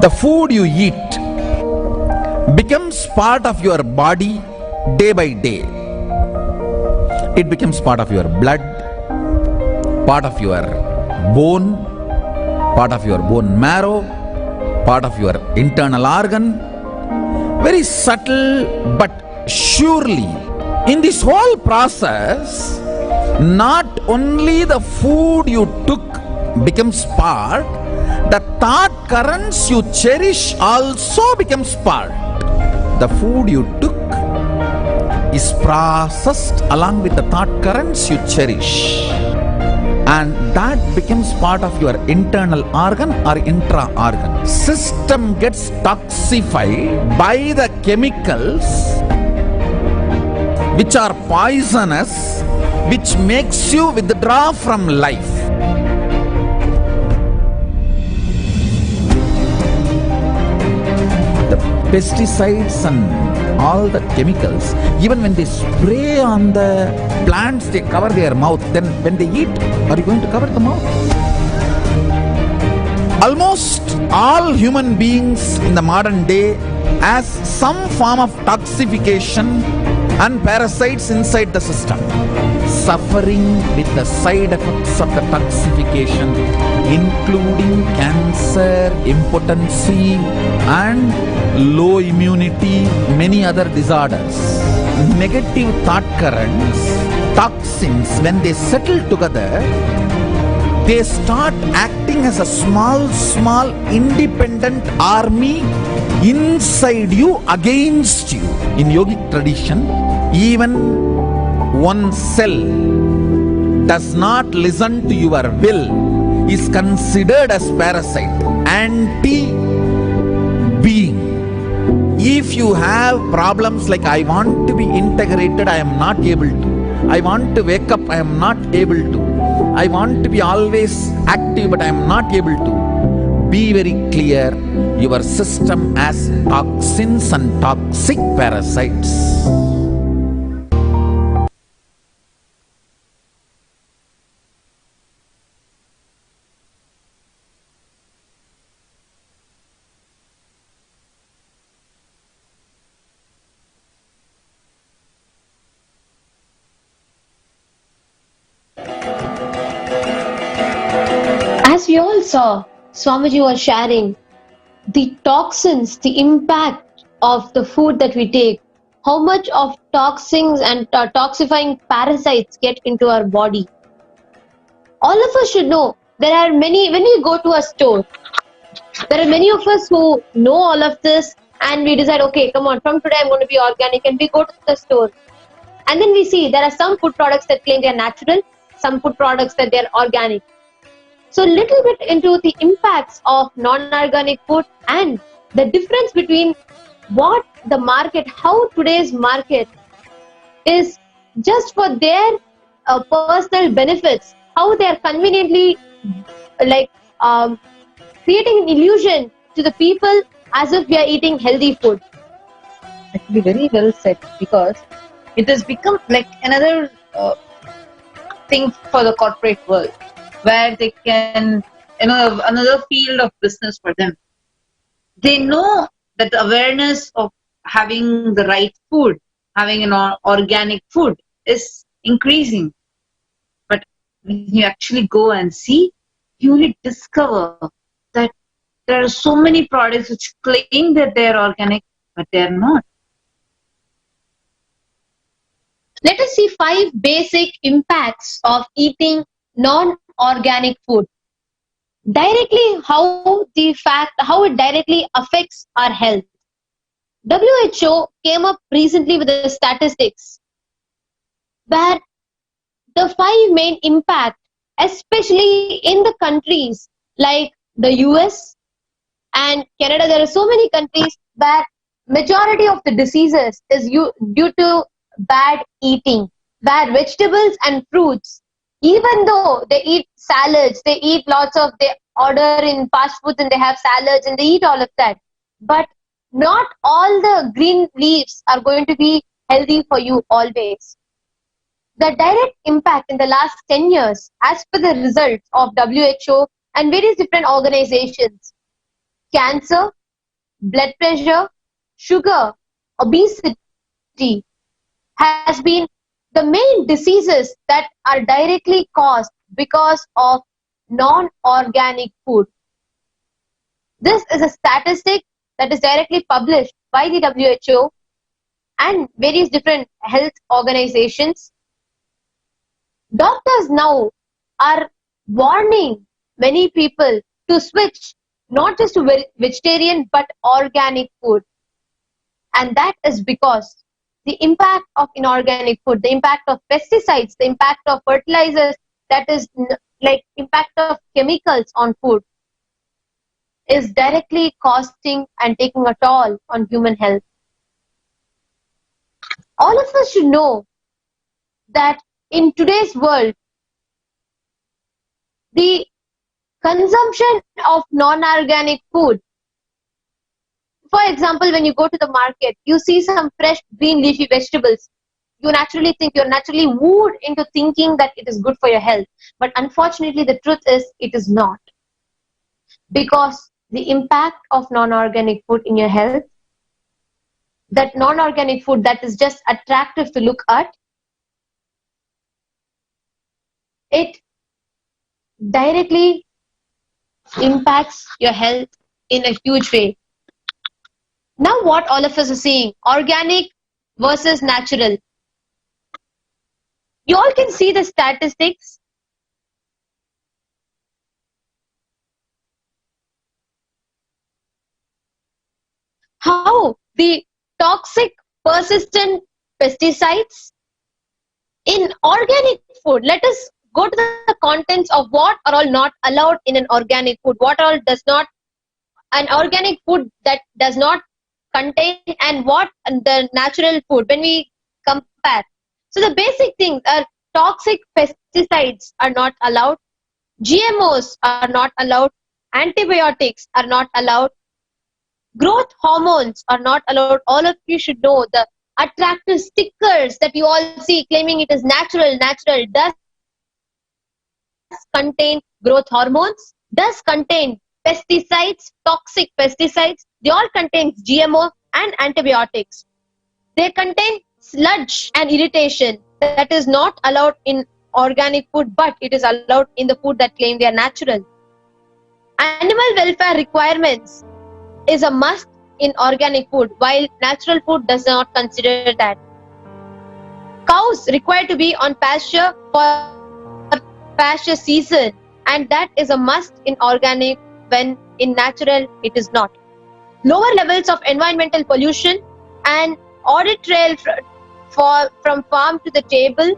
The food you eat becomes part of your body day by day. It becomes part of your blood, part of your bone, part of your bone marrow, part of your internal organ. Very subtle but surely. In this whole process, not only the food you took becomes part, the thought currents you cherish also becomes part. The food you took is processed along with the thought currents you cherish, and that becomes part of your internal organ or intra-organ. System gets toxified by the chemicals which are poisonous, which makes you withdraw from life. Pesticides and all the chemicals, even when they spray on the plants, they cover their mouth. Then when they eat, are you going to cover the mouth? Almost all human beings in the modern day has some form of toxification and parasites inside the system, suffering with the side effects of the toxification, including cancer, impotency, and low immunity, many other disorders. Negative thought currents, toxins, when they settle together, they start acting as a small independent army inside you, against you. In yogic tradition, even one cell does not listen to your will is considered as parasite, anti-being. If you have problems like I want to be integrated, I am not able to. I want to wake up, I am not able to. I want to be always active, but I am not able to. Be very clear, your system has toxins and toxic parasites. As we all saw, Swamiji was sharing the toxins, the impact of the food that we take, how much of toxins and toxifying parasites get into our body. All of us should know there are many, when we go to a store, there are many of us who know all of this, and we decide, okay, come on, from today I'm going to be organic, and we go to the store. And then we see there are some food products that claim they are natural, some food products that they are organic. So little bit into the impacts of non-organic food and the difference between what the market, how today's market is just for their personal benefits, how they are conveniently creating an illusion to the people as if we are eating healthy food. Actually, very well said, because it has become like another thing for the corporate world, where they can, another field of business for them. They know that the awareness of having the right food, having an organic food is increasing. But when you actually go and see, you will discover that there are so many products which claim that they are organic, but they are not. Let us see 5 basic impacts of eating non-organic food. directly how it directly affects our health. WHO came up recently with the statistics where the 5 main impact, especially in the countries like the US and Canada, there are so many countries where majority of the diseases is due to bad eating, where vegetables and fruits, even though they eat salads, they order in fast foods and they have salads and they eat all of that, but not all the green leaves are going to be healthy for you always. The direct impact in the last 10 years, as per the results of WHO and various different organizations, cancer, blood pressure, sugar, obesity has been the main diseases that are directly caused because of non-organic food. This is a statistic that is directly published by the WHO and various different health organizations. Doctors now are warning many people to switch not just to vegetarian but organic food. And that is because the impact of inorganic food, the impact of pesticides, the impact of fertilizers, that is like impact of chemicals on food, is directly costing and taking a toll on human health. All of us should know that in today's world, the consumption of non-organic food, for example, when you go to the market, you see some fresh green leafy vegetables. You're naturally wooed into thinking that it is good for your health. But unfortunately, the truth is it is not. Because the impact of non-organic food in your health, that non-organic food that is just attractive to look at, it directly impacts your health in a huge way. Now what all of us are seeing, organic versus natural. You all can see the statistics. How the toxic persistent pesticides in organic food. Let us go to the contents of what are all not allowed in an organic food, what all does not, an organic food that does not contain, and what the natural food when we compare. So the basic things are toxic pesticides are not allowed, GMOs are not allowed, antibiotics are not allowed, growth hormones are not allowed. All of you should know the attractive stickers that you all see claiming it is natural does contain growth hormones, does contain pesticides, toxic pesticides. They all contain GMO and antibiotics. They contain sludge and irritation that is not allowed in organic food, but it is allowed in the food that claim they are natural. Animal welfare requirements is a must in organic food, while natural food does not consider that. Cows required to be on pasture for pasture season, and that is a must in organic, when in natural it is not. Lower levels of environmental pollution and audit trail from farm to the table.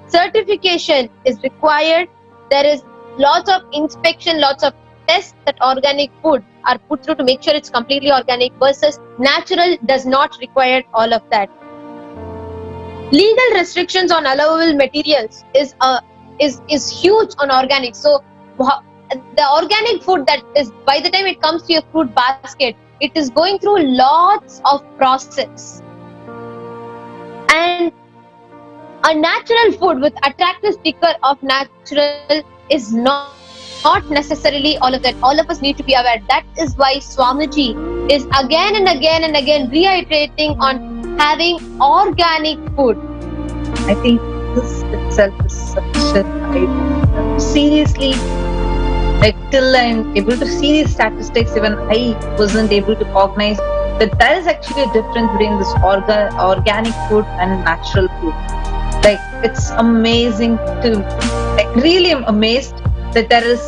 Certification is required. There is lots of inspection, lots of tests that organic food are put through to make sure it's completely organic, versus natural does not require all of that. Legal restrictions on allowable materials is huge on organic. So the organic food that is, by the time it comes to your food basket, it is going through lots of process. And a natural food with attractive sticker of natural is not necessarily all of that. All of us need to be aware. That is why Swamiji is again and again and again reiterating on having organic food. I think this itself is such a seriously, like, till I'm able to see these statistics, even I wasn't able to recognize that there is actually a difference between this organic food and natural food. Like, it's amazing to, like, really I'm amazed that there is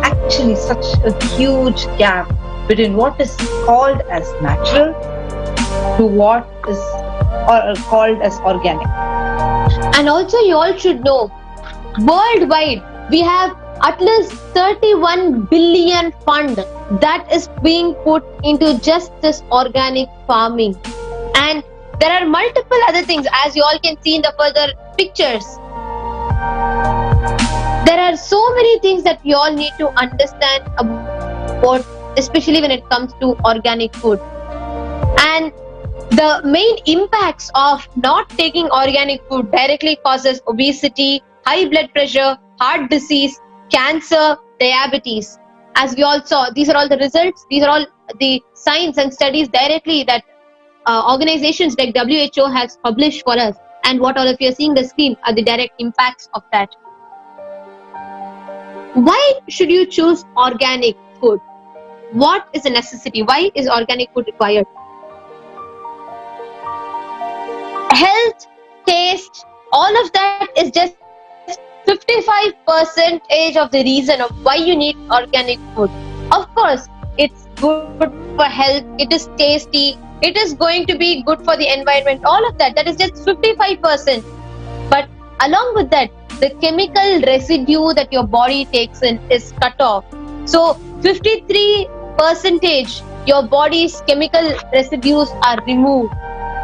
actually such a huge gap between what is called as natural to what is called as organic. And also, you all should know, worldwide, we have at least 31 billion fund that is being put into just this organic farming. And there are multiple other things, as you all can see in the further pictures. There are so many things that we all need to understand about, especially when it comes to organic food. And the main impacts of not taking organic food directly causes obesity, high blood pressure, heart disease, cancer, diabetes. As we all saw, these are all the results, these are all the science and studies directly that organizations like WHO has published for us, and what all of you are seeing the screen are the direct impacts of that. Why should you choose organic food? What is a necessity? Why is organic food required? Health, taste, all of that is just 55% of the reason of why you need organic food. Of course, it's good for health, it is tasty, it is going to be good for the environment, all of that. That is just 55%. But along with that, the chemical residue that your body takes in is cut off. So 53% your body's chemical residues are removed.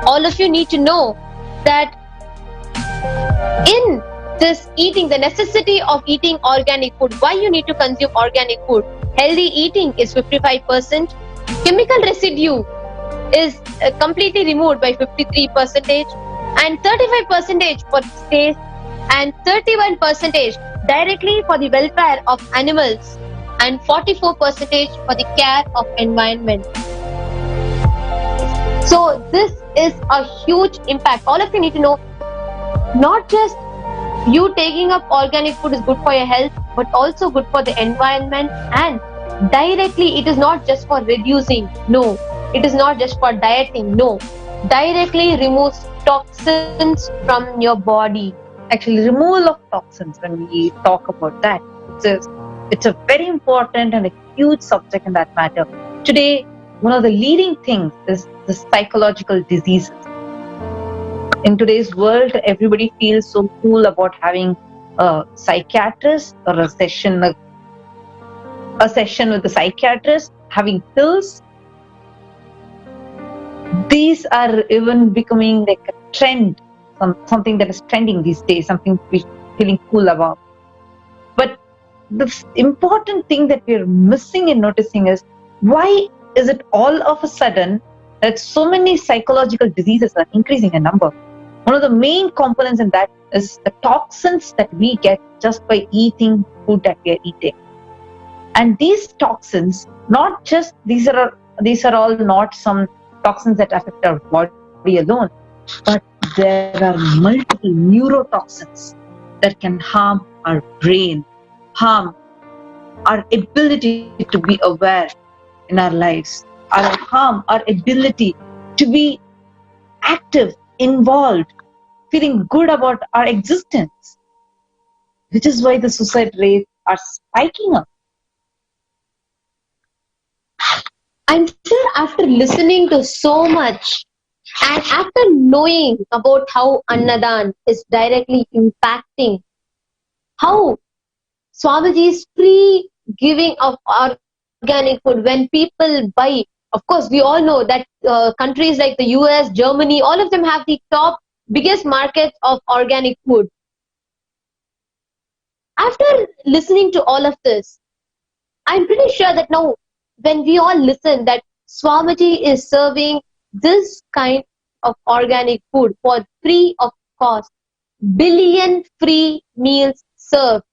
All of you need to know that in this eating, the necessity of eating organic food, why you need to consume organic food. Healthy eating is 55%. Chemical residue is completely removed by 53%, and 35% for taste, and 31% directly for the welfare of animals, and 44% for the care of environment. So this is a huge impact. All of you need to know, not just you taking up organic food is good for your health, but also good for the environment, and directly it is not just for reducing, no. It is not just for dieting, no. Directly removes toxins from your body. Actually, removal of toxins, when we talk about that, it's a very important and a huge subject in that matter. Today, one of the leading things is the psychological diseases. In today's world, everybody feels so cool about having a psychiatrist or a session with the psychiatrist, having pills. These are even becoming like a trend, something that is trending these days, something we're feeling cool about. But the important thing that we're missing in noticing is, why is it all of a sudden that so many psychological diseases are increasing in number? One of the main components in that is the toxins that we get just by eating food that we are eating. And these toxins, not just, these are all not some toxins that affect our body alone, but there are multiple neurotoxins that can harm our brain, harm our ability to be aware in our lives, harm our ability to be active, involved, feeling good about our existence, which is why the suicide rates are spiking up. I'm sure after listening to so much and after knowing about how Annadan is directly impacting, how Swamiji's free giving of organic food when people buy, of course we all know that countries like the US, Germany, all of them have the top biggest markets of organic food. After listening to all of this, I'm pretty sure that now when we all listen that Swamiji is serving this kind of organic food for free of cost, billion free meals served,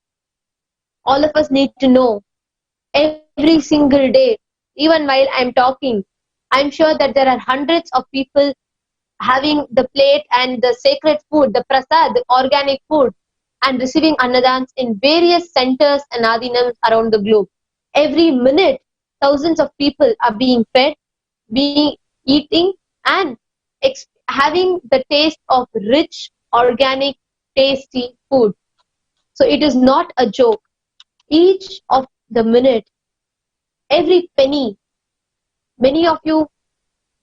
all of us need to know every single day, even while I'm talking, I'm sure that there are hundreds of people having the plate and the sacred food, the prasad, the organic food, and receiving annadans in various centers and adinams around the globe. Every minute, thousands of people are being fed, eating, and having the taste of rich, organic, tasty food. So it is not a joke. Each of the minute, every penny. Many of you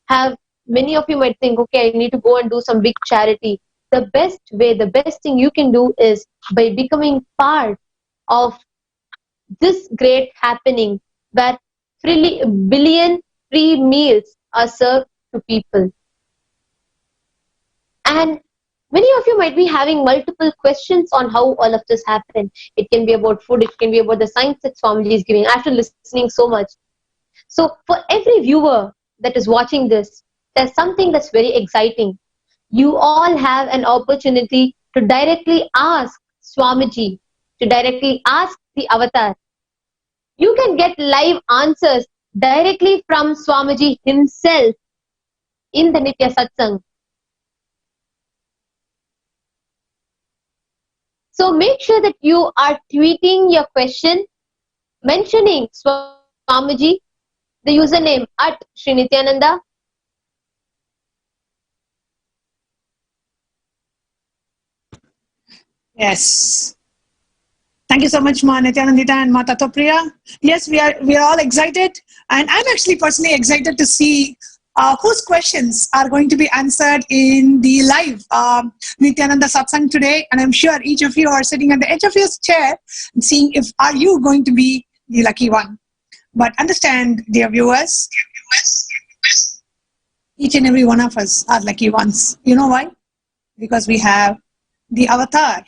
might think, okay, I need to go and do some big charity. The best way, the best thing you can do is by becoming part of this great happening where billion free meals are served to people. And many of you might be having multiple questions on how all of this happened. It can be about food, it can be about the science that Swamiji is giving after listening so much. So for every viewer that is watching this, there's something that's very exciting. You all have an opportunity to directly ask Swamiji, to directly ask the avatar. You can get live answers directly from Swamiji himself in the Nitya Satsang. So make sure that you are tweeting your question, mentioning Swamiji, the username at Sri Nithyananda. Yes. Thank you so much, Ma Nithyanandita and Ma Tatopriya. Yes, we are all excited, and I'm actually personally excited to see whose questions are going to be answered in the live Nithyananda Satsang today. And I'm sure each of you are sitting at the edge of your chair and seeing if are you going to be the lucky one. But understand, dear viewers, each and every one of us are lucky ones. You know why? Because we have the avatar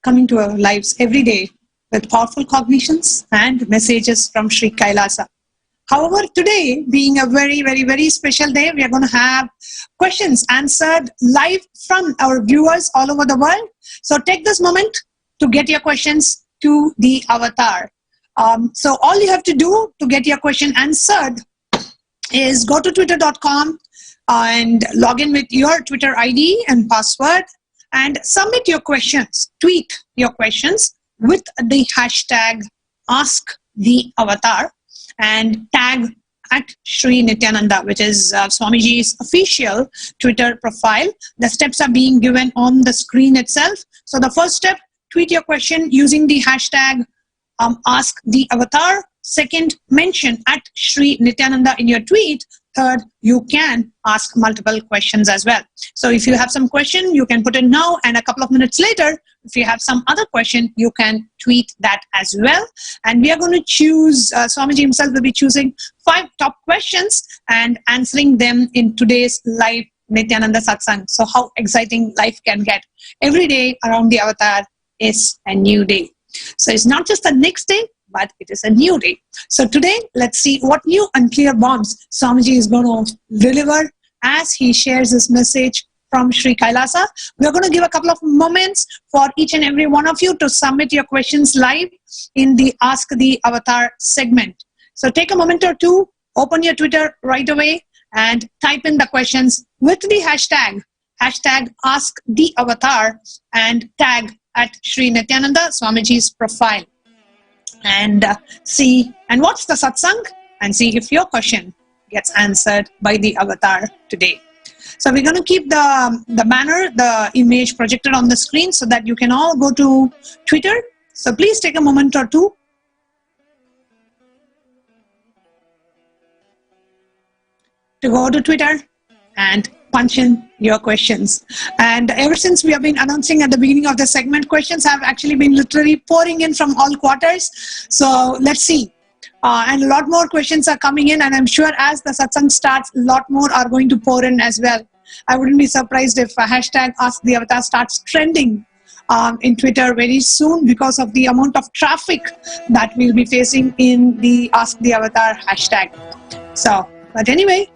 coming to our lives every day with powerful cognitions and messages from Sri Kailasa. However, today being a very, very, very special day, we are going to have questions answered live from our viewers all over the world. So take this moment to get your questions to the avatar. So all you have to do to get your question answered is go to twitter.com and log in with your Twitter ID and password and submit your questions, tweet your questions with the hashtag #AskTheAvatar and tag at Sri Nithyananda, which is Swamiji's official Twitter profile. The steps are being given on the screen itself. So the first step, tweet your question using the hashtag #AskTheAvatar. Second, mention at Sri Nithyananda in your tweet. Third, you can ask multiple questions as well. So if you have some question, you can put it now, and a couple of minutes later, if you have some other question, you can tweet that as well. And we are going to choose, Swamiji himself will be choosing 5 top questions and answering them in today's live Nithyananda Satsang. So how exciting life can get. Every day around the avatar is a new day. So it's not just the next day, but it is a new day. So today, let's see what new unclear bombs Swamiji is going to deliver as he shares his message from Sri Kailasa. We're going to give a couple of moments for each and every one of you to submit your questions live in the Ask the Avatar segment. So take a moment or two, open your Twitter right away and type in the questions with the hashtag #AskTheAvatar and tag at Sri Nithyananda, Swamiji's profile. And see and watch the satsang and see if your question gets answered by the avatar today. So we're going to keep the banner, the image projected on the screen so that you can all go to Twitter. So please take a moment or two to go to Twitter and punch in your questions. And ever since we have been announcing at the beginning of the segment, questions have actually been literally pouring in from all quarters. So let's see. And a lot more questions are coming in, and I'm sure as the satsang starts, a lot more are going to pour in as well. I wouldn't be surprised if a hashtag #AskTheAvatar starts trending in Twitter very soon because of the amount of traffic that we'll be facing in the #AskTheAvatar hashtag. So, but anyway,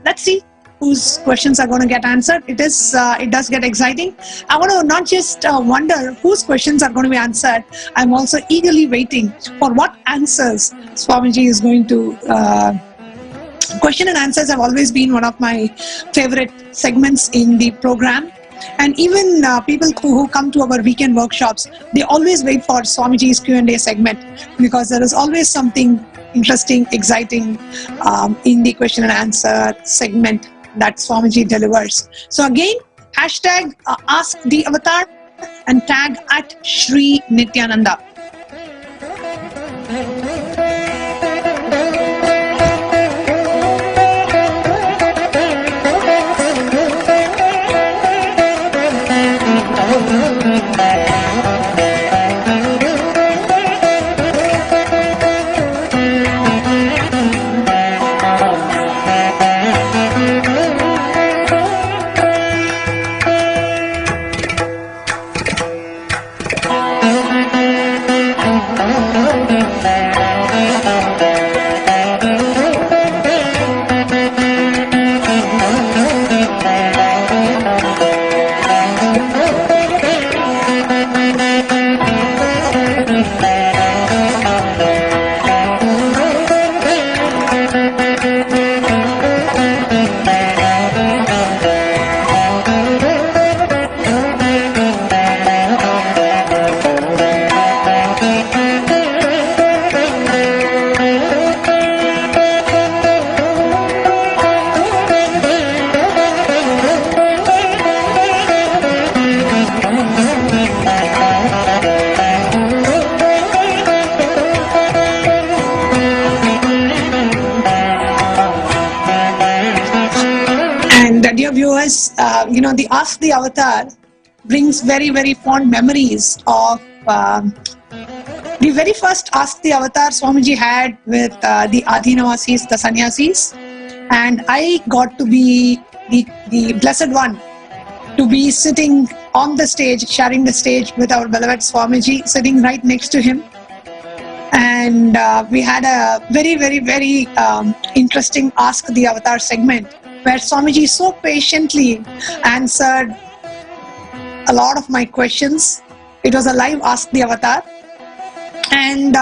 let's see whose questions are going to get answered. It does get exciting. I want to not just wonder whose questions are going to be answered. I'm also eagerly waiting for what answers Swamiji is going to. Question and answers have always been one of my favorite segments in the program. And even people who come to our weekend workshops, they always wait for Swamiji's Q&A segment because there is always something interesting, exciting in the question and answer segment that Swamiji delivers. So again, hashtag #AskTheAvatar and tag at Sri Nithyananda. Dear viewers, the Ask the Avatar brings very, very fond memories of the very first Ask the Avatar Swamiji had with the Adhinavasis, the sannyasis, and I got to be the blessed one to be sitting on the stage, sharing the stage with our beloved Swamiji, sitting right next to him. And we had a very, very, very interesting Ask the Avatar segment where Swamiji so patiently answered a lot of my questions. It was a live Ask the Avatar. And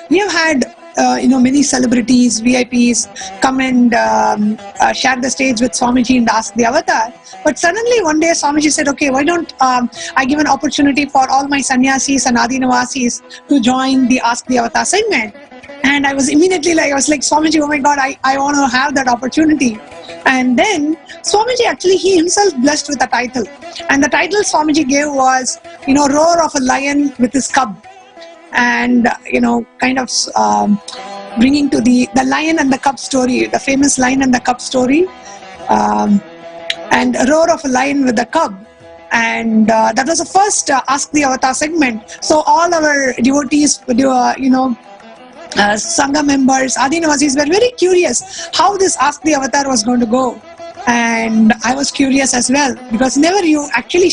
we have had many celebrities, VIPs come and share the stage with Swamiji and Ask the Avatar. But suddenly one day Swamiji said, okay, why don't I give an opportunity for all my sannyasis and adinavasis to join the Ask the Avatar segment. And I was immediately like, Swamiji, oh my God, I want to have that opportunity. And then Swamiji actually, he himself blessed with a title. And the title Swamiji gave was, Roar of a Lion with his Cub. And, kind of bringing to the lion and the cub story, the famous lion and the cub story. And a roar of a lion with a cub. And that was the first Ask the Avatar segment. So all our devotees, Sangha members, Adinavasis were very curious how this Ask the Avatar was going to go. And I was curious as well, because never you actually,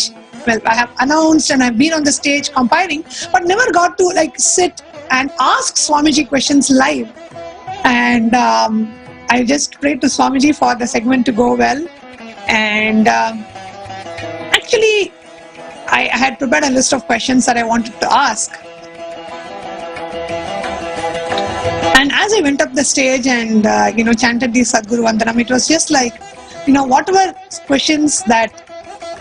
I have announced and I've been on the stage compiling, but never got to sit and ask Swamiji questions live. And I just prayed to Swamiji for the segment to go well. And actually, I had prepared a list of questions that I wanted to ask. And as I went up the stage and, chanted the Sadguru Vandanam, it was just like, whatever questions that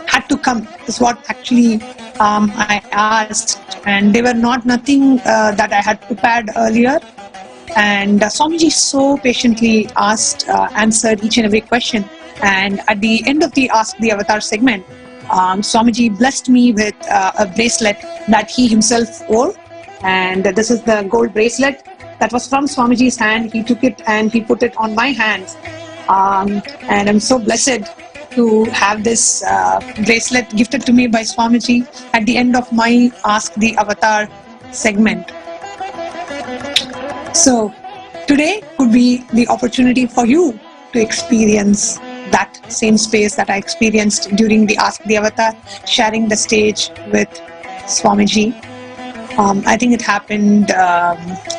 had to come is what actually I asked. And they were nothing that I had prepared earlier. And Swamiji so patiently answered each and every question. And at the end of the Ask the Avatar segment, Swamiji blessed me with a bracelet that he himself wore. And this is the gold bracelet that was from Swamiji's hand. He took it and he put it on my hands. And I'm so blessed to have this bracelet gifted to me by Swamiji at the end of my Ask the Avatar segment. So today could be the opportunity for you to experience that same space that I experienced during the Ask the Avatar, sharing the stage with Swamiji. I think it happened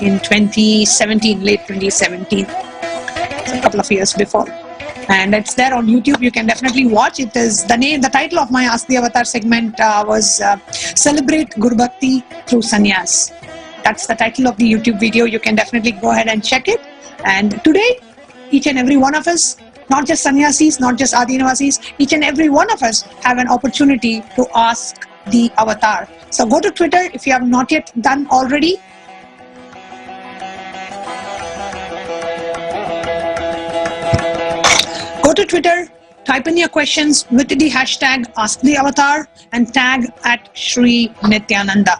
in 2017, late 2017, a couple of years before. And it's there on YouTube. You can definitely watch. It is the title of my Ask the Avatar segment was Celebrate Guru Bhakti Through Sannyas. That's the title of the YouTube video. You can definitely go ahead and check it. And today, each and every one of us, not just sannyasis, not just adinavasis, each and every one of us have an opportunity to ask the Avatar. So go to Twitter if you have not yet done already. Go to Twitter, type in your questions with the hashtag Ask the Avatar and tag at Shri Nithyananda.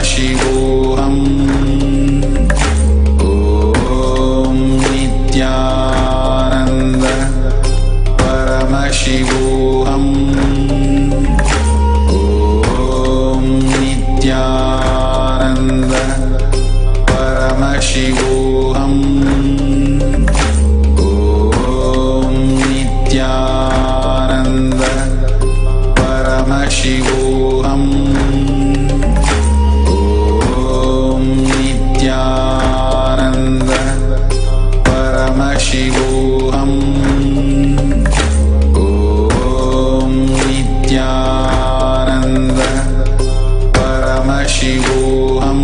Paramashivam. Om Nithyananda Paramashivam. Om Nithyananda Paramashivam. Om Nithyananda Paramashivam. Om Nithyananda Paramashivam. Om Nithyananda Paramashivam.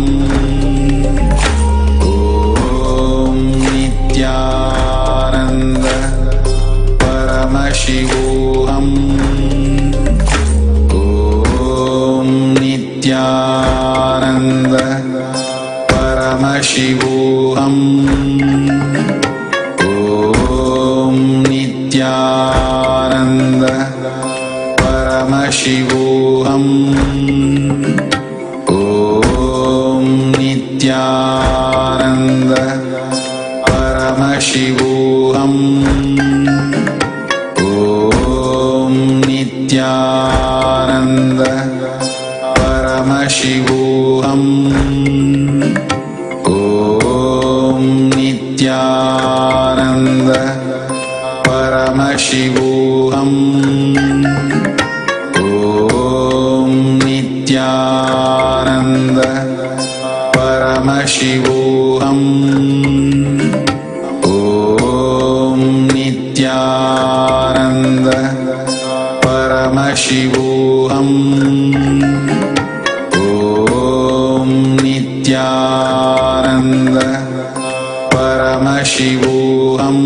Om Nithyananda Paramashivam. Om Nithyananda Paramashivam. Om Nithyananda Paramashivam. Om Nithyananda Paramashivam. Om Nithyananda Paramashivam. Om Nithyananda Paramashivam. Om Nithyananda Paramashivam. Om Nithyananda Paramashivam. Om Nithyananda Paramashivam.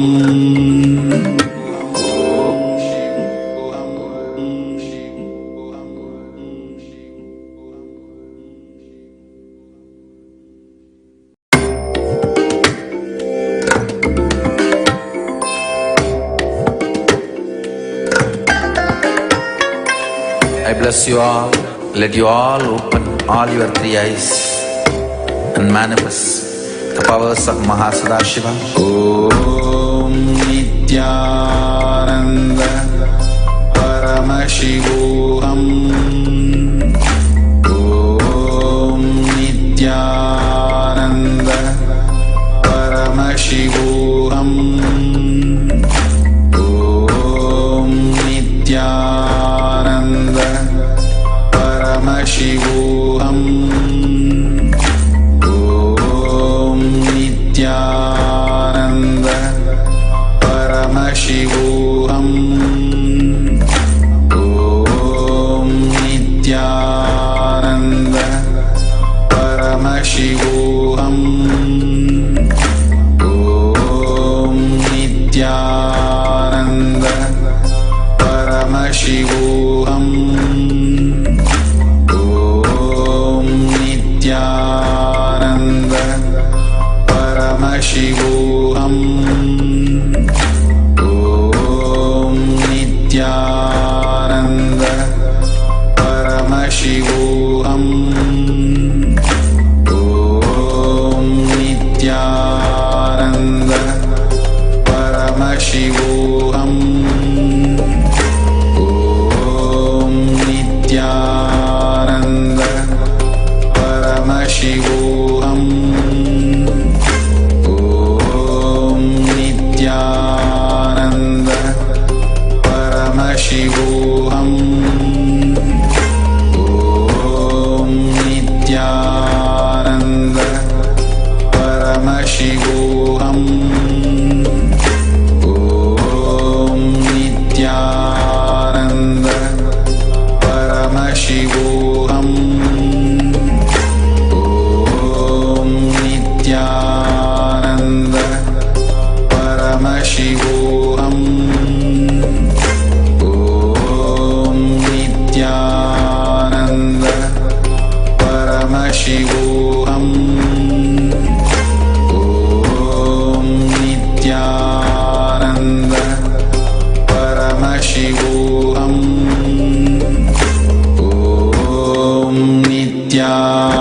I bless you all. Let you all open all your three eyes and manifest the powers of Mahasannidhanam. Om Nithyananda Paramashivam. Om Nithyananda Paramashivam. Om Nithyananda Paramashivam. Om Nithyananda Paramashivam. Om Nithyananda Paramashivam. Om Nithyananda Paramashivam. Om Nithyananda Paramashivam. Om Nithyananda Paramashivam. Om Nithyananda Paramashivam. Om Nithyananda Paramashivam. Om Nithyananda Paramashivam. Om Nithyananda Paramashivam. Om Nithyananda Paramashivam. Om Nithyananda Paramashivam. Om Nithyananda Paramashivam. Om Nithyananda Paramashivam. Om Nithyananda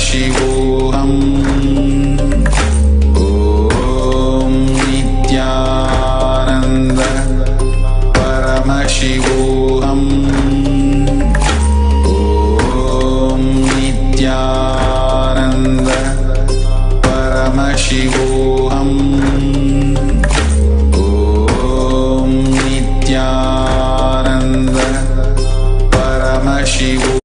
Paramashivoham. Om Nithyananda Paramashivoham. Om Nithyananda Paramashivoham. Om Nithyananda Paramashivoham.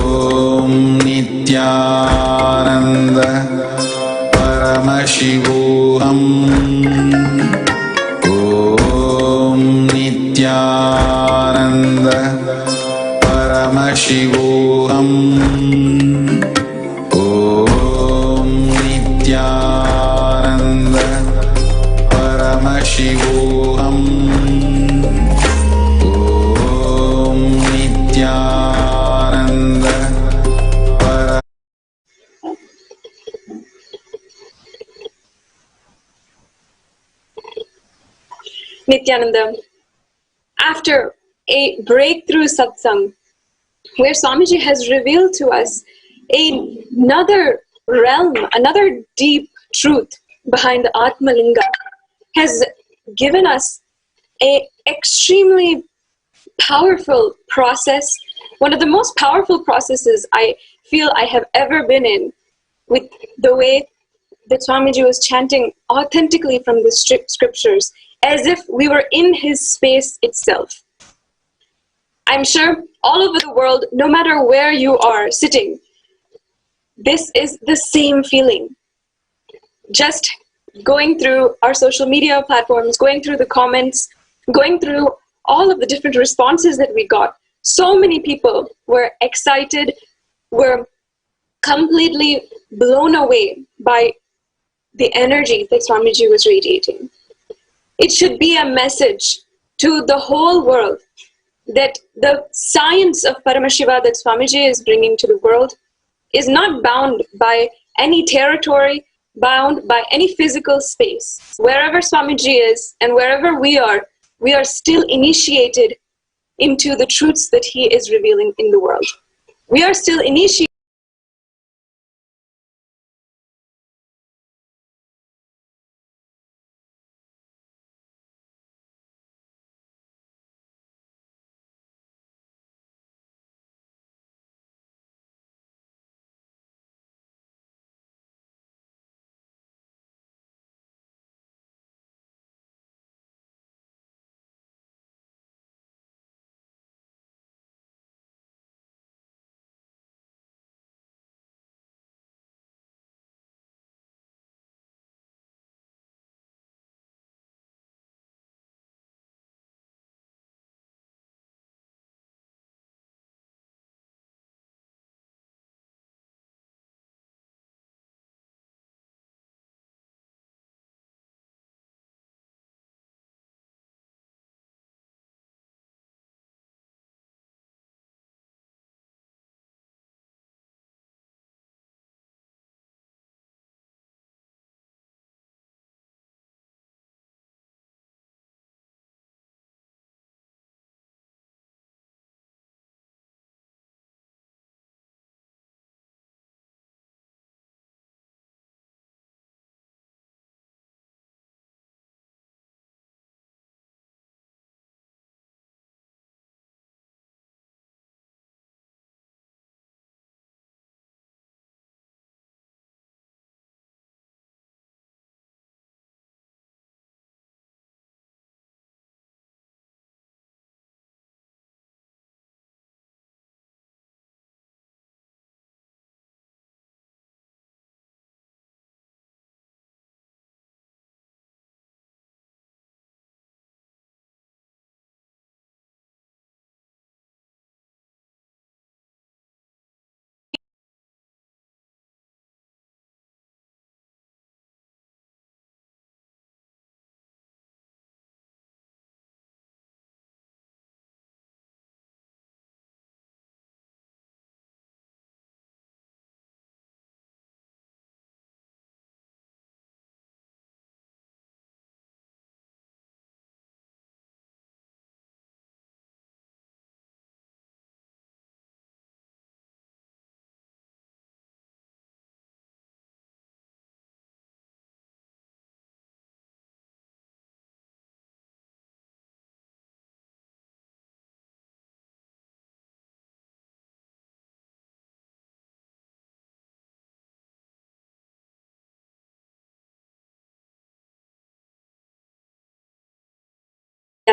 Om Nithyananda Paramashivoham. Om Nithyananda Paramashivoham. Om Nithyananda Paramashivoham. Om Nithyananda Para Nithyananda, after a breakthrough satsang, where Swamiji has revealed to us another realm, another deep truth behind the Atmalinga, has given us a extremely powerful process, one of the most powerful processes I feel I have ever been in, with the way that Swamiji was chanting authentically from the scriptures, as if we were in his space itself. I'm sure all over the world, no matter where you are sitting, this is the same feeling. Just going through our social media platforms, going through the comments, going through all of the different responses that we got, so many people were excited, were completely blown away by the energy that Swamiji was radiating. It should be a message to the whole world that the science of Paramashiva that Swamiji is bringing to the world is not bound by any territory, bound by any physical space. Wherever Swamiji is and wherever we are still initiated into the truths that he is revealing in the world. We are still initiated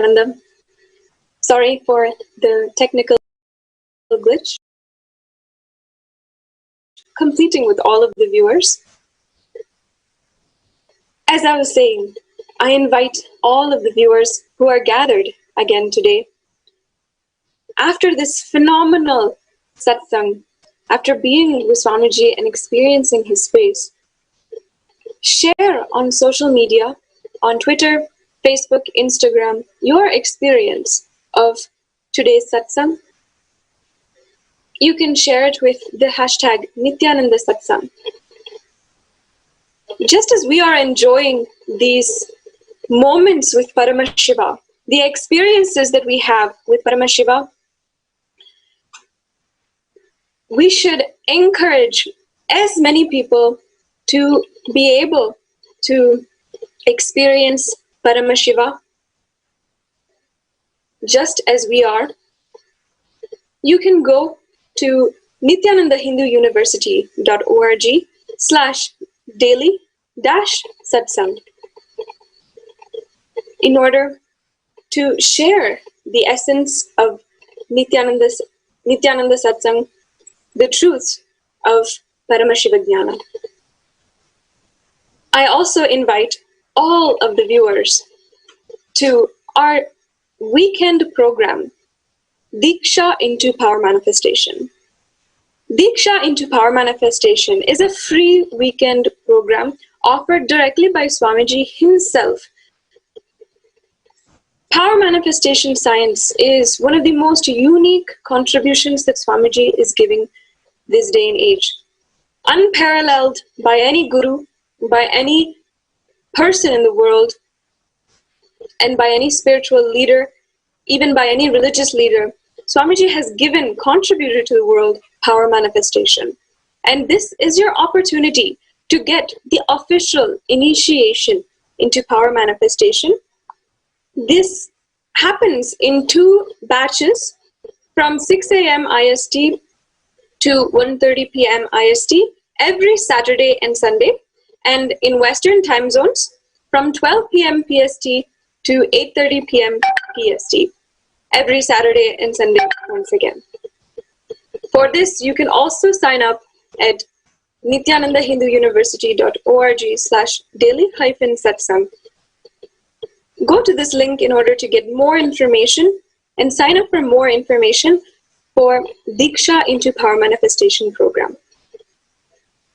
Nithyananda. Sorry for the technical glitch. Completing with all of the viewers. As I was saying, I invite all of the viewers who are gathered again today. After this phenomenal satsang, after being with Swamiji and experiencing his space, share on social media, on Twitter, Facebook, Instagram, your experience of today's satsang. You can share it with the hashtag Nithyananda Satsang. Just as we are enjoying these moments with Paramashiva, the experiences that we have with Paramashiva, we should encourage as many people to be able to experience Paramashiva just as we are. You can go to nithyanandahinduuniversity.org/daily-satsang in order to share the essence of Nithyananda Satsang, the truths of Paramashiva Jnana. I also invite all of the viewers to our weekend program, Diksha into Power Manifestation. Diksha into Power Manifestation is a free weekend program offered directly by Swamiji himself. Power manifestation science is one of the most unique contributions that Swamiji is giving this day and age. Unparalleled by any guru, by any person in the world, and by any spiritual leader, even by any religious leader, Swamiji has contributed to the world power manifestation. And this is your opportunity to get the official initiation into power manifestation. This happens in 2 batches from 6 a.m. IST to 1:30 p.m. IST every Saturday and Sunday, and in Western time zones from 12 p.m. PST to 8:30 p.m. PST every Saturday and Sunday once again. For this, you can also sign up at nithyanandahinduuniversity.org/daily-satsang. Go to this link in order to get more information and sign up for more information for Diksha into Power Manifestation program.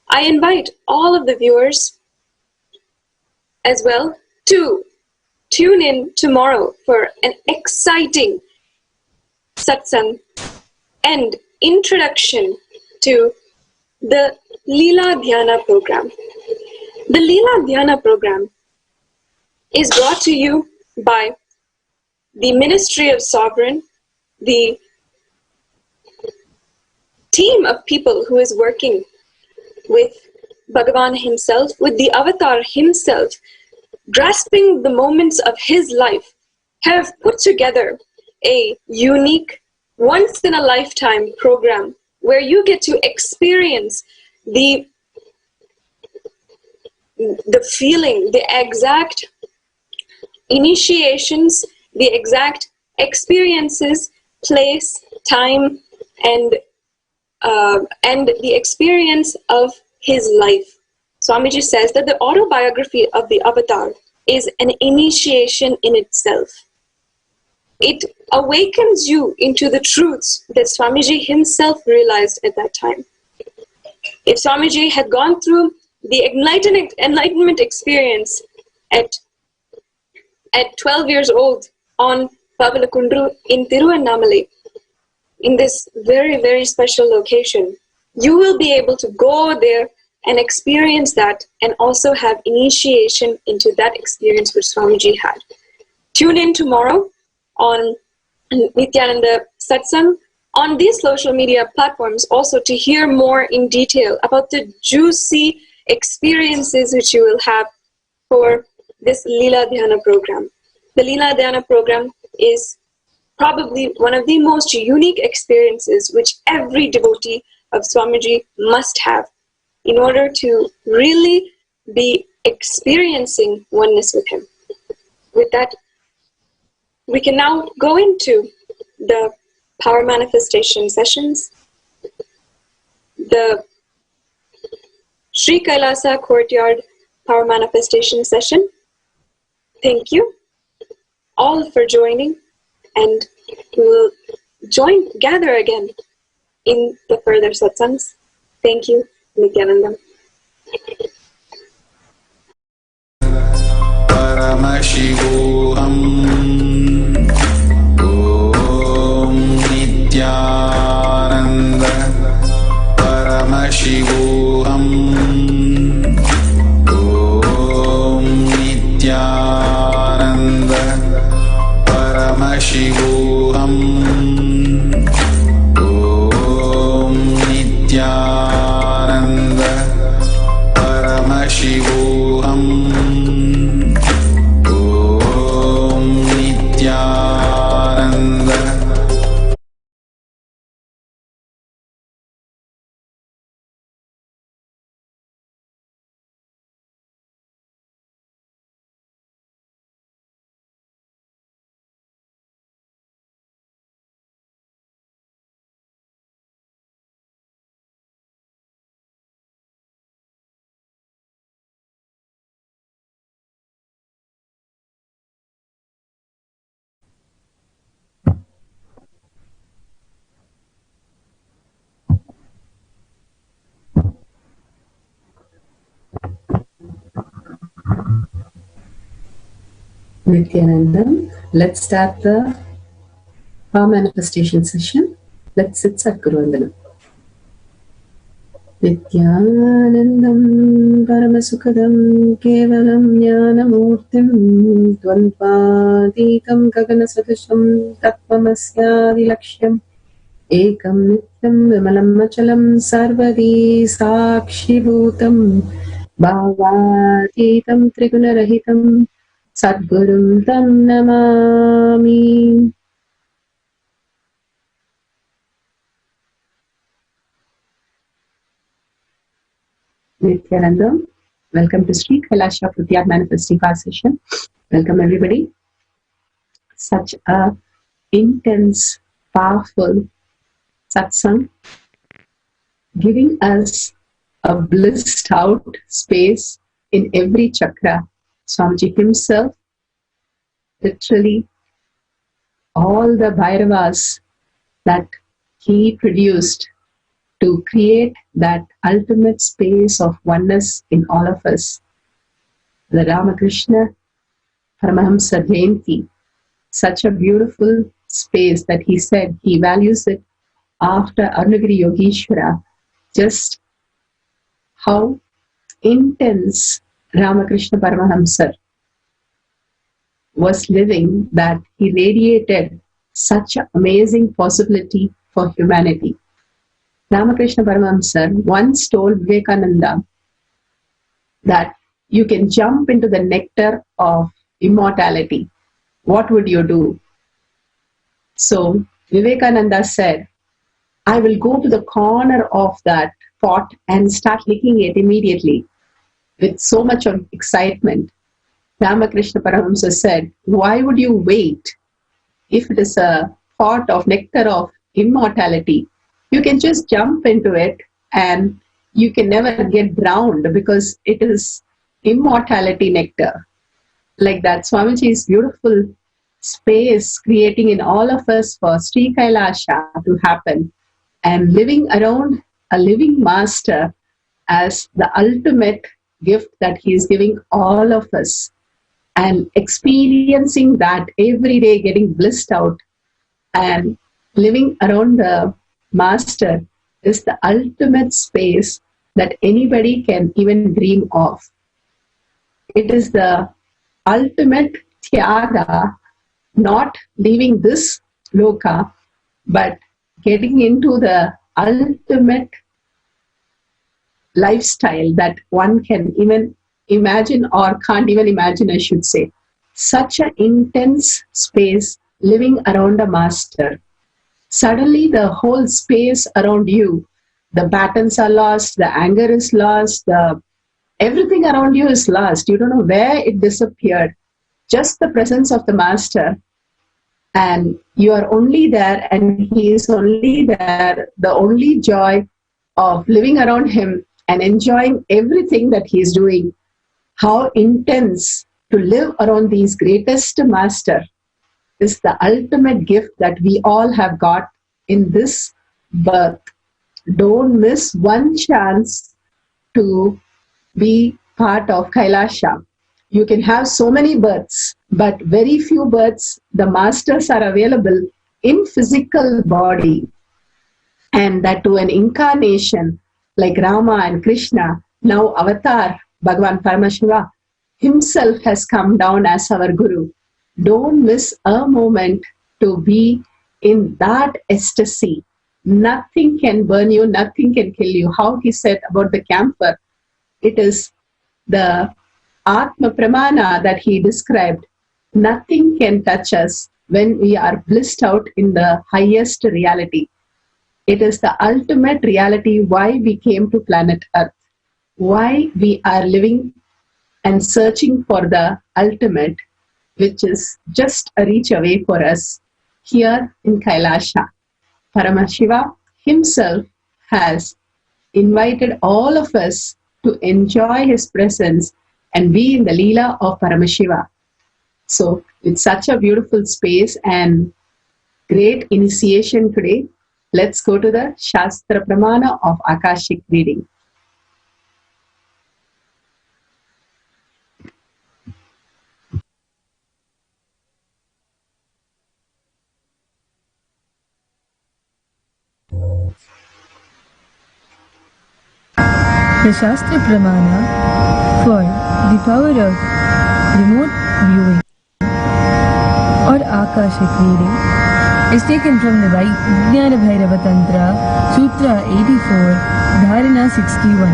I invite all of the viewers as well to tune in tomorrow for an exciting satsang and introduction to the Leela Dhyana program. The Leela Dhyana program is brought to you by the Ministry of Sovereign, the team of people who is working with Bhagavan himself, with the avatar himself, grasping the moments of his life, have put together a unique, once-in-a-lifetime program where you get to experience the feeling, the exact initiations, the exact experiences, place, time, and the experience of his life. Swamiji says that the autobiography of the avatar is an initiation in itself. It awakens you into the truths that Swamiji himself realized at that time. If Swamiji had gone through the enlightenment experience at 12 years old on Pavalakundru in Tiruvannamalai, in this very, very special location, you will be able to go there and experience that and also have initiation into that experience which Swamiji had. Tune in tomorrow on Nithyananda Satsang on these social media platforms also to hear more in detail about the juicy experiences which you will have for this Leela Dhyana program. The Leela Dhyana program is probably one of the most unique experiences which every devotee of Swamiji must have in order to really be experiencing oneness with him. With that, We can now go into the power manifestation sessions. The Sri Kailasa Courtyard Power Manifestation session. Thank you all for joining, and we will gather again in the further satsangs. Thank you, Nithyananda. Paramashivam. Om Nithyananda Paramashivam. Om Nithyananda Paramashivam. Om Nithyananda Paramashivam. Om Nithyananda. Nithyanandam. Let's start the power manifestation session. Let's sit Sadguru Vandanam. Nithyanandam Paramasukadam Kevalam Jnanamurtim Dvandvaditam Gaganasatasham Tattvamasyavilaksham Ekam Nityam Vimalam Achalam Sarvadi Sakshibhutam Bhavatitam Trigunarahitam Sadgurum Tam Namami. Nithyanandam, welcome to Sri Kailasa Courtyard Manifesting Power Session. Welcome everybody. Such a intense, powerful satsang, giving us a blissed out space in every chakra. Swamiji himself, literally all the Bhairavas that he produced to create that ultimate space of oneness in all of us. The Ramakrishna Paramahamsa Jayanti, such a beautiful space that he said he values it after Arunagiri Yogeshwara, just how intense Ramakrishna Paramahamsa was living, that he radiated such an amazing possibility for humanity. Ramakrishna Paramahamsa once told Vivekananda that you can jump into the nectar of immortality. What would you do? So Vivekananda said, I will go to the corner of that pot and start licking it immediately with so much of excitement. Ramakrishna Paramahamsa said, why would you wait? If it is a pot of nectar of immortality, you can just jump into it and you can never get drowned because it is immortality nectar. Like that, Swamiji's beautiful space creating in all of us for Sri Kailasa to happen, and living around a living master as the ultimate gift that he is giving all of us, and experiencing that every day, getting blissed out and living around the master is the ultimate space that anybody can even dream of. It is the ultimate tyaga, not leaving this loka, but getting into the ultimate lifestyle that one can even imagine, or can't even imagine, I should say. Such an intense space living around a master. Suddenly the whole space around you, the patterns are lost, the anger is lost, everything around you is lost. You don't know where it disappeared. Just the presence of the master and you are only there and he is only there, the only joy of living around him and enjoying everything that he is doing. How intense to live around these greatest master is the ultimate gift that we all have got in this birth. Don't miss one chance to be part of Kailasa. You can have so many births, but very few births the masters are available in physical body, and that to an incarnation like Rama and Krishna. Now avatar Bhagavan Paramashiva himself has come down as our Guru. Don't miss a moment to be in that ecstasy. Nothing can burn you, nothing can kill you. How he said about the camphor, it is the Atma Pramana that he described. Nothing can touch us when we are blissed out in the highest reality. It is the ultimate reality why we came to planet Earth, why we are living and searching for the ultimate, which is just a reach away for us here in Kailasa. Paramashiva himself has invited all of us to enjoy his presence and be in the Leela of Paramashiva. So it's such a beautiful space and great initiation today. Let's go to the Shastra Pramana of Akashic reading. The Shastra Pramana for the power of remote viewing or Akashic reading is taken from the Kalabhairava Tantra, Sutra 84, Dharana 61.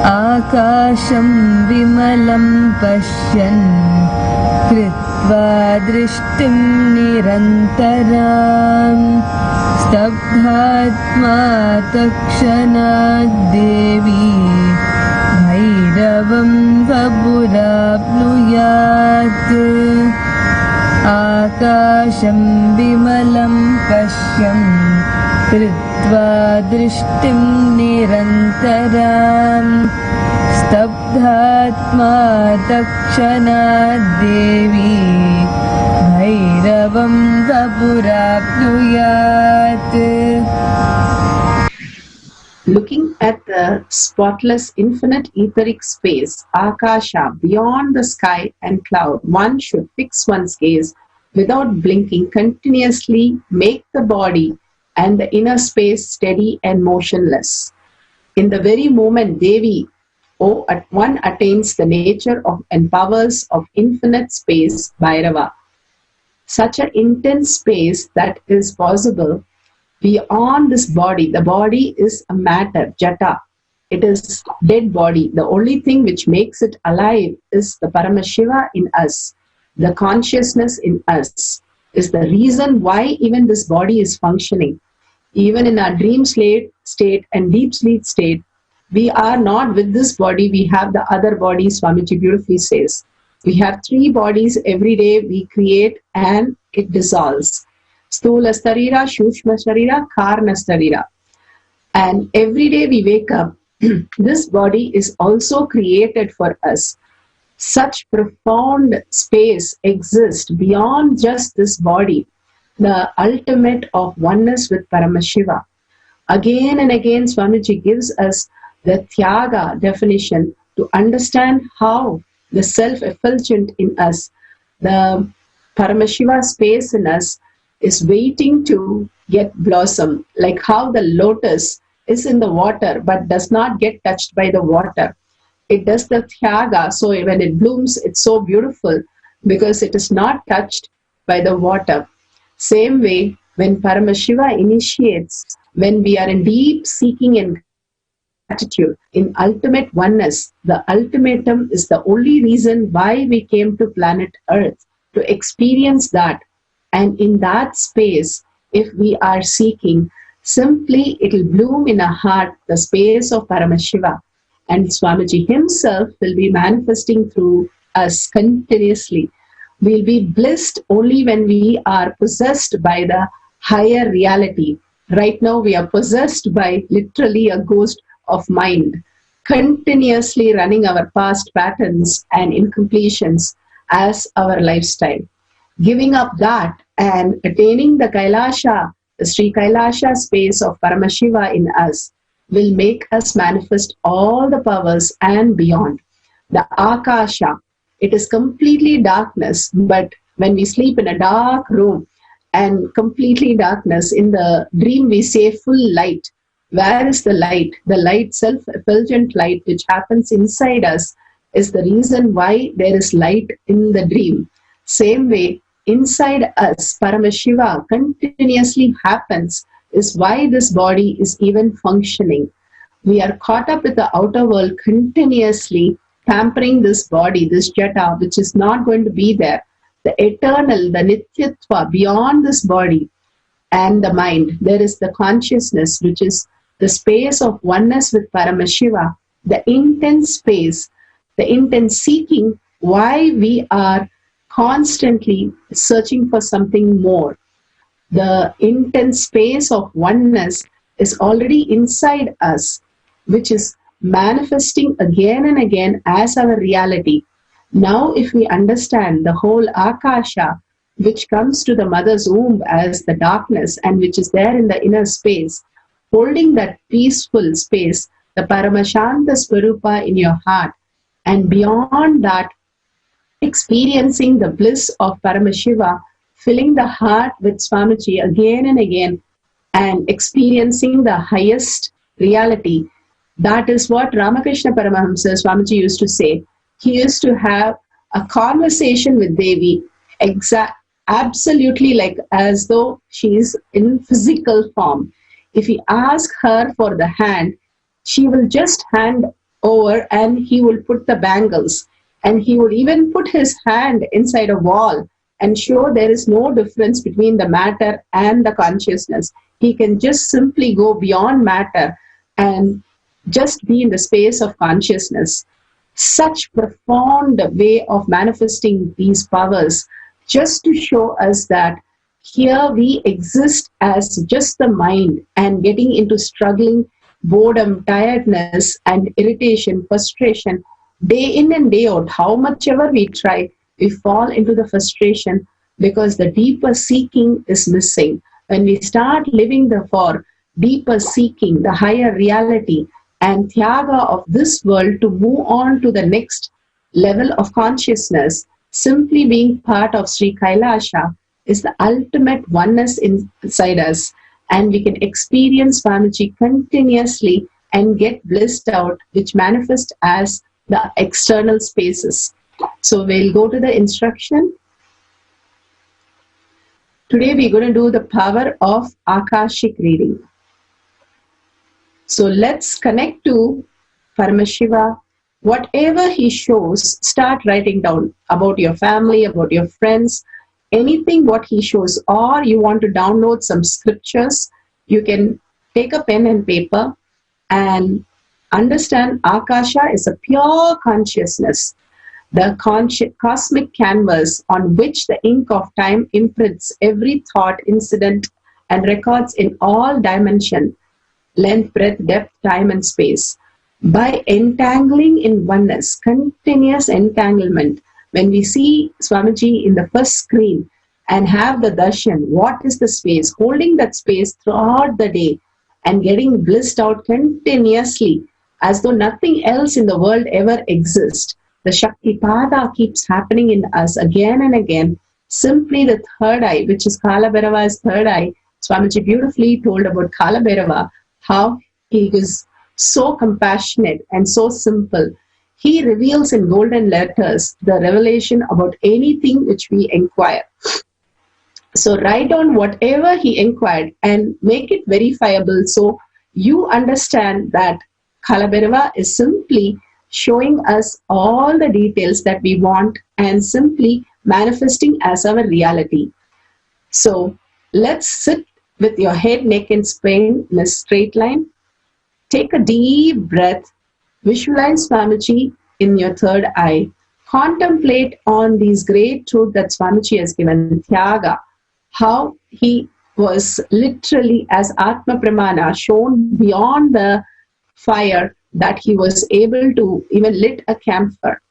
Akasham vimalam pashyan kritva drishtim nirantaram स्तब्धात्मा तक्षणाद् देवी भैरवं वपुराप्नुयात् आकाशं विमलं पश्यन् कृत्वा दृष्टिं निरन्तरां स्तब्धात्मा तक्षणाद् देवी भैरवं वपुराप्नुयात्. Looking at the spotless infinite etheric space, Akasha, beyond the sky and cloud, one should fix one's gaze without blinking, continuously make the body and the inner space steady and motionless. In the very moment Devi, one attains the nature of and powers of infinite space, Bhairava. Such an intense space that is possible beyond this body. The body is a matter, jata. It is dead body. The only thing which makes it alive is the Paramashiva in us. The consciousness in us is the reason why even this body is functioning. Even in our dream state and deep sleep state, we are not with this body, we have the other body, Swamiji beautifully says. We have three bodies every day we create and it dissolves. Sthula Starira, Shushma Sharira, Karna Starira. And every day we wake up, this body is also created for us. Such profound space exists beyond just this body, the ultimate of oneness with Paramashiva. Again and again, Swamiji gives us the Tyaga definition to understand how the self-effulgent in us, the Paramashiva space in us, is waiting to get blossom, like how the lotus is in the water but does not get touched by the water. It does the Tyaga, so when it blooms, it's so beautiful because it is not touched by the water. Same way, when Paramashiva initiates, when we are in deep seeking and gratitude, in ultimate oneness, the ultimatum is the only reason why we came to planet Earth, to experience that. And in that space, if we are seeking, simply it will bloom in our heart, the space of Paramashiva. And Swamiji himself will be manifesting through us continuously. We'll be blissed only when we are possessed by the higher reality. Right now we are possessed by literally a ghost of mind, continuously running our past patterns and incompletions as our lifestyle. Giving up that and attaining the Kailasa, the Sri Kailasa space of Paramashiva in us will make us manifest all the powers and beyond. The Akasha, it is completely darkness, but when we sleep in a dark room and completely darkness, in the dream we say full light. Where is the light? The light, self-effulgent light which happens inside us is the reason why there is light in the dream. Same way, inside us, Paramashiva continuously happens, is why this body is even functioning. We are caught up with the outer world continuously pampering this body, this jata, which is not going to be there. The eternal, the Nithyatva beyond this body and the mind. There is the consciousness, which is the space of oneness with Paramashiva, the intense space, the intense seeking, why we are constantly searching for something more. The intense space of oneness is already inside us, which is manifesting again and again as our reality. Now, if we understand the whole Akasha, which comes to the mother's womb as the darkness and which is there in the inner space, holding that peaceful space, the Paramashanta Swarupa in your heart, and beyond that, experiencing the bliss of Paramashiva, filling the heart with Swamiji again and again, and experiencing the highest reality. That is what Ramakrishna Paramahamsa Swamiji used to say. He used to have a conversation with Devi, absolutely like as though she is in physical form. If he asks her for the hand, she will just hand over and he will put the bangles. And he would even put his hand inside a wall and show there is no difference between the matter and the consciousness. He can just simply go beyond matter and just be in the space of consciousness. Such profound way of manifesting these powers, just to show us that here we exist as just the mind and getting into struggling, boredom, tiredness and irritation, frustration, day in and day out. How much ever we try, we fall into the frustration because the deeper seeking is missing. When we start living for deeper seeking, the higher reality and Tyaga of this world to move on to the next level of consciousness, simply being part of Sri Kailasa is the ultimate oneness inside us, and we can experience Swamiji continuously and get blissed out, which manifest as the external spaces. So we'll go to the instruction. Today we're going to do the power of Akashic reading. So let's connect to Paramashiva. Whatever he shows, start writing down about your family, about your friends, anything what he shows, or you want to download some scriptures, you can take a pen and paper and understand Akasha is a pure consciousness, the cosmic canvas on which the ink of time imprints every thought, incident, and records in all dimension, length, breadth, depth, time, and space. By entangling in oneness, continuous entanglement, when we see Swamiji in the first screen and have the darshan, what is the space, holding that space throughout the day and getting blissed out continuously as though nothing else in the world ever exists. The Shakti Pada keeps happening in us again and again. Simply the third eye, which is Kalabhairava's third eye. Swamiji beautifully told about Kalabhairava, how he is so compassionate and so simple. He reveals in golden letters the revelation about anything which we inquire. So write down whatever he inquired and make it verifiable so you understand that Kalabhairava is simply showing us all the details that we want and simply manifesting as our reality. So let's sit with your head, neck and spine in a straight line. Take a deep breath. Visualize Swamiji in your third eye. contemplate on these great truth that Swamiji has given, Tyaga, how he was literally as Atma Pramana shown beyond the fire, that he was able to even lit a camphor,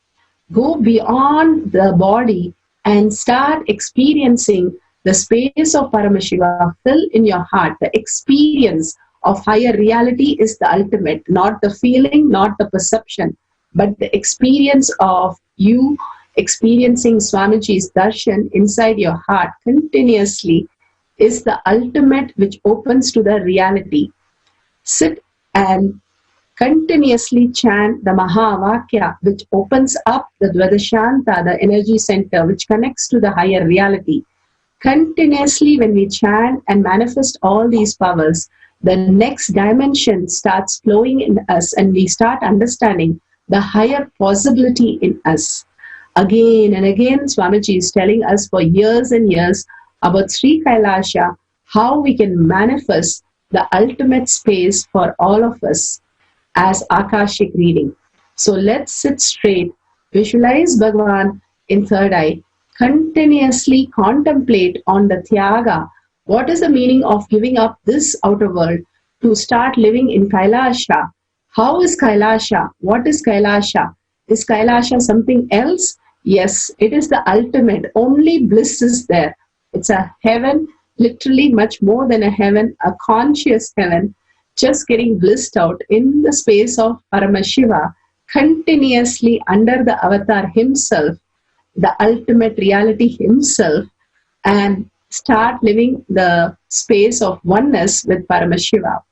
go beyond the body and start experiencing the space of Paramashiva fill in your heart. The experience of higher reality is the ultimate, not the feeling, not the perception, but the experience of you experiencing Swamiji's darshan inside your heart continuously is the ultimate, which opens to the reality. Sit and continuously chant the Mahavakya, which opens up the Dvadashanta, the energy center, which connects to the higher reality. Continuously, when we chant and manifest all these powers, the next dimension starts flowing in us, and we start understanding the higher possibility in us. Again and again, Swamiji is telling us for years and years about Sri Kailasa, how we can manifest the ultimate space for all of us as Akashic reading. So let's sit straight, visualize Bhagavan in third eye, continuously contemplate on the Tyaga. What is the meaning of giving up this outer world to start living in Kailasa? How is Kailasa? What is Kailasa? Is Kailasa something else? Yes, it is the ultimate. Only bliss is there. It's a heaven, literally much more than a heaven, a conscious heaven, just getting blissed out in the space of Paramashiva, continuously under the avatar himself, the ultimate reality himself, and start living the space of oneness with Paramashiva.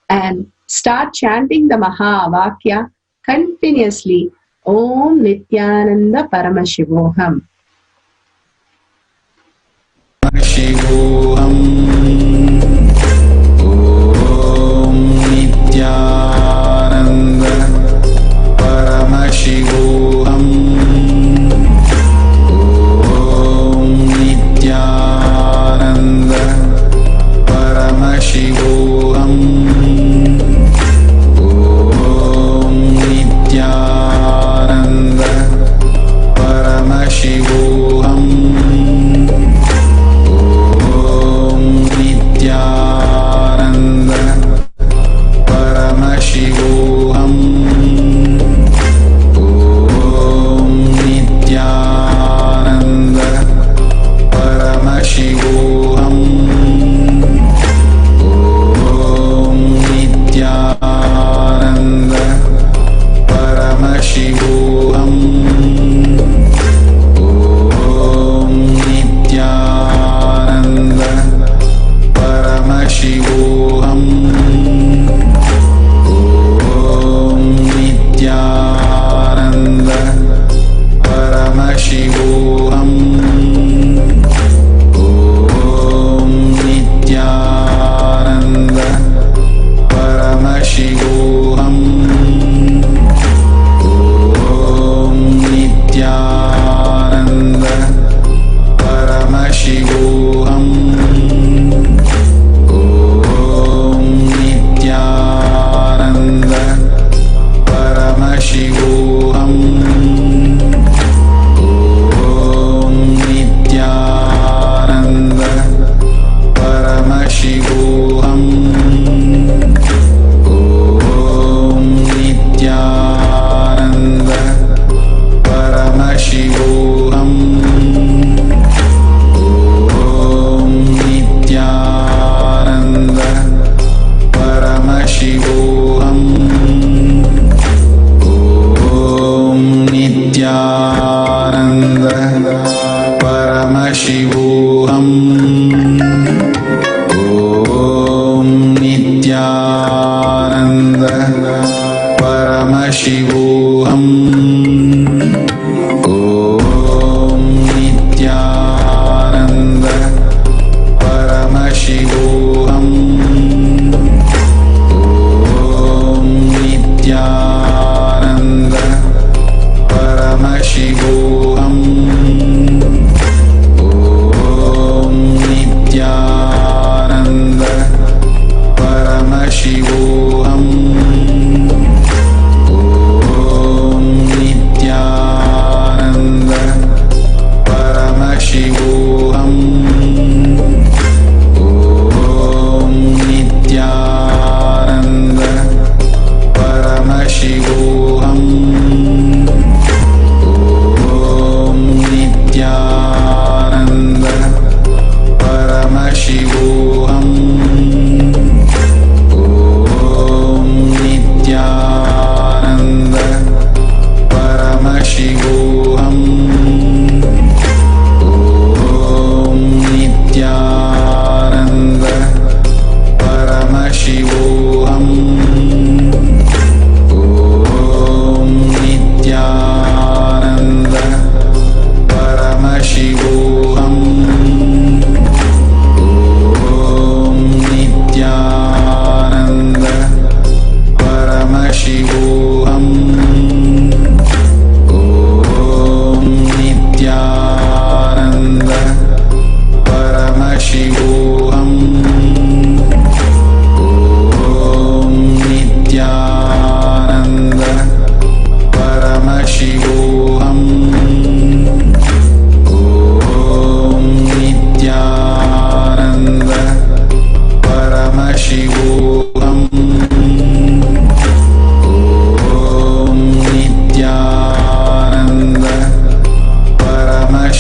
And start chanting the Mahavakya continuously. Om Nithyananda Paramashivoham. Shivoham. Om Nithyananda Paramashivoham. Om Nithyananda Paramashivoham. Om Nithyananda Paramashivoham.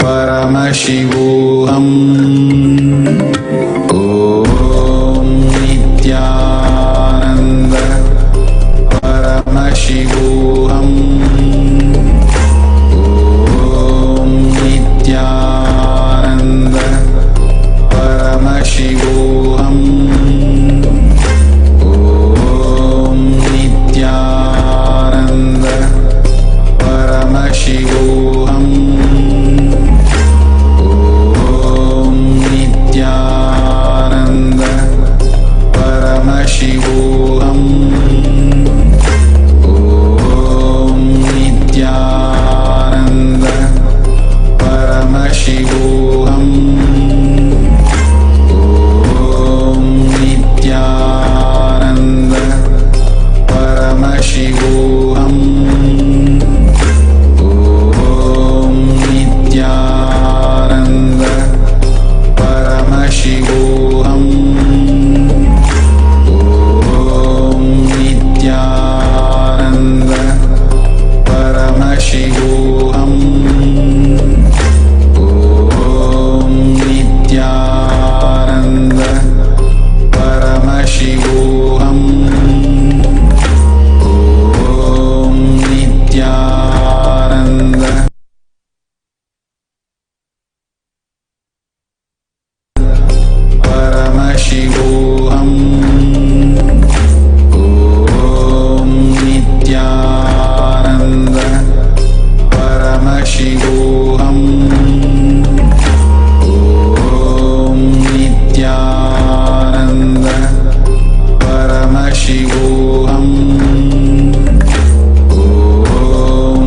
Paramashivoham. Om Nithyananda Paramashivoham. Om Nithyananda Paramashivoham. Om Nithyananda Paramashivoham. Om Nithyananda Paramashivoham. Om Nithyananda Paramashivoham. Om Nithyananda Paramashivoham. Om Nithyananda Paramashivoham. Om Nithyananda Paramashivoham. Om Nithyananda Paramashivoham. Om Nithyananda Paramashivoham. Om Nithyananda Paramashivoham. Om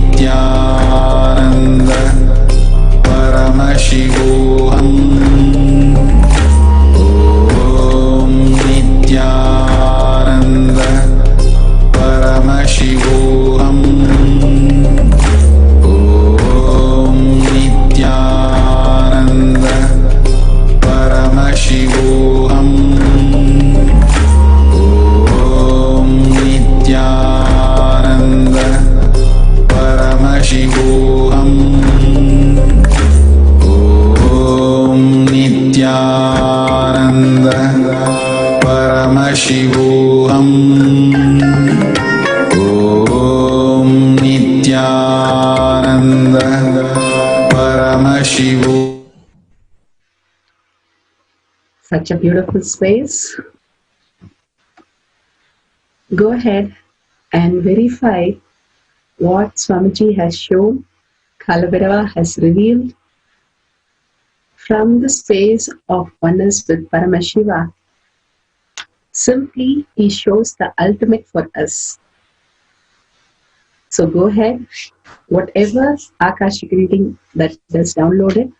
Nithyananda Paramashivoham. Om Nithyananda Paramashivoham. Om Nithyananda Paramashivoham. Om Nithyananda Paramashivoham. Om Nithyananda Paramashivoham. Om Nithyananda Paramashivoham. Om Nithyananda Paramashivoham. Such a beautiful space. Go ahead and verify what Swamiji has shown, Kalabhairava has revealed. From the space of oneness with Paramashiva, simply he shows the ultimate for us. So go ahead, whatever Akashic reading that is downloaded,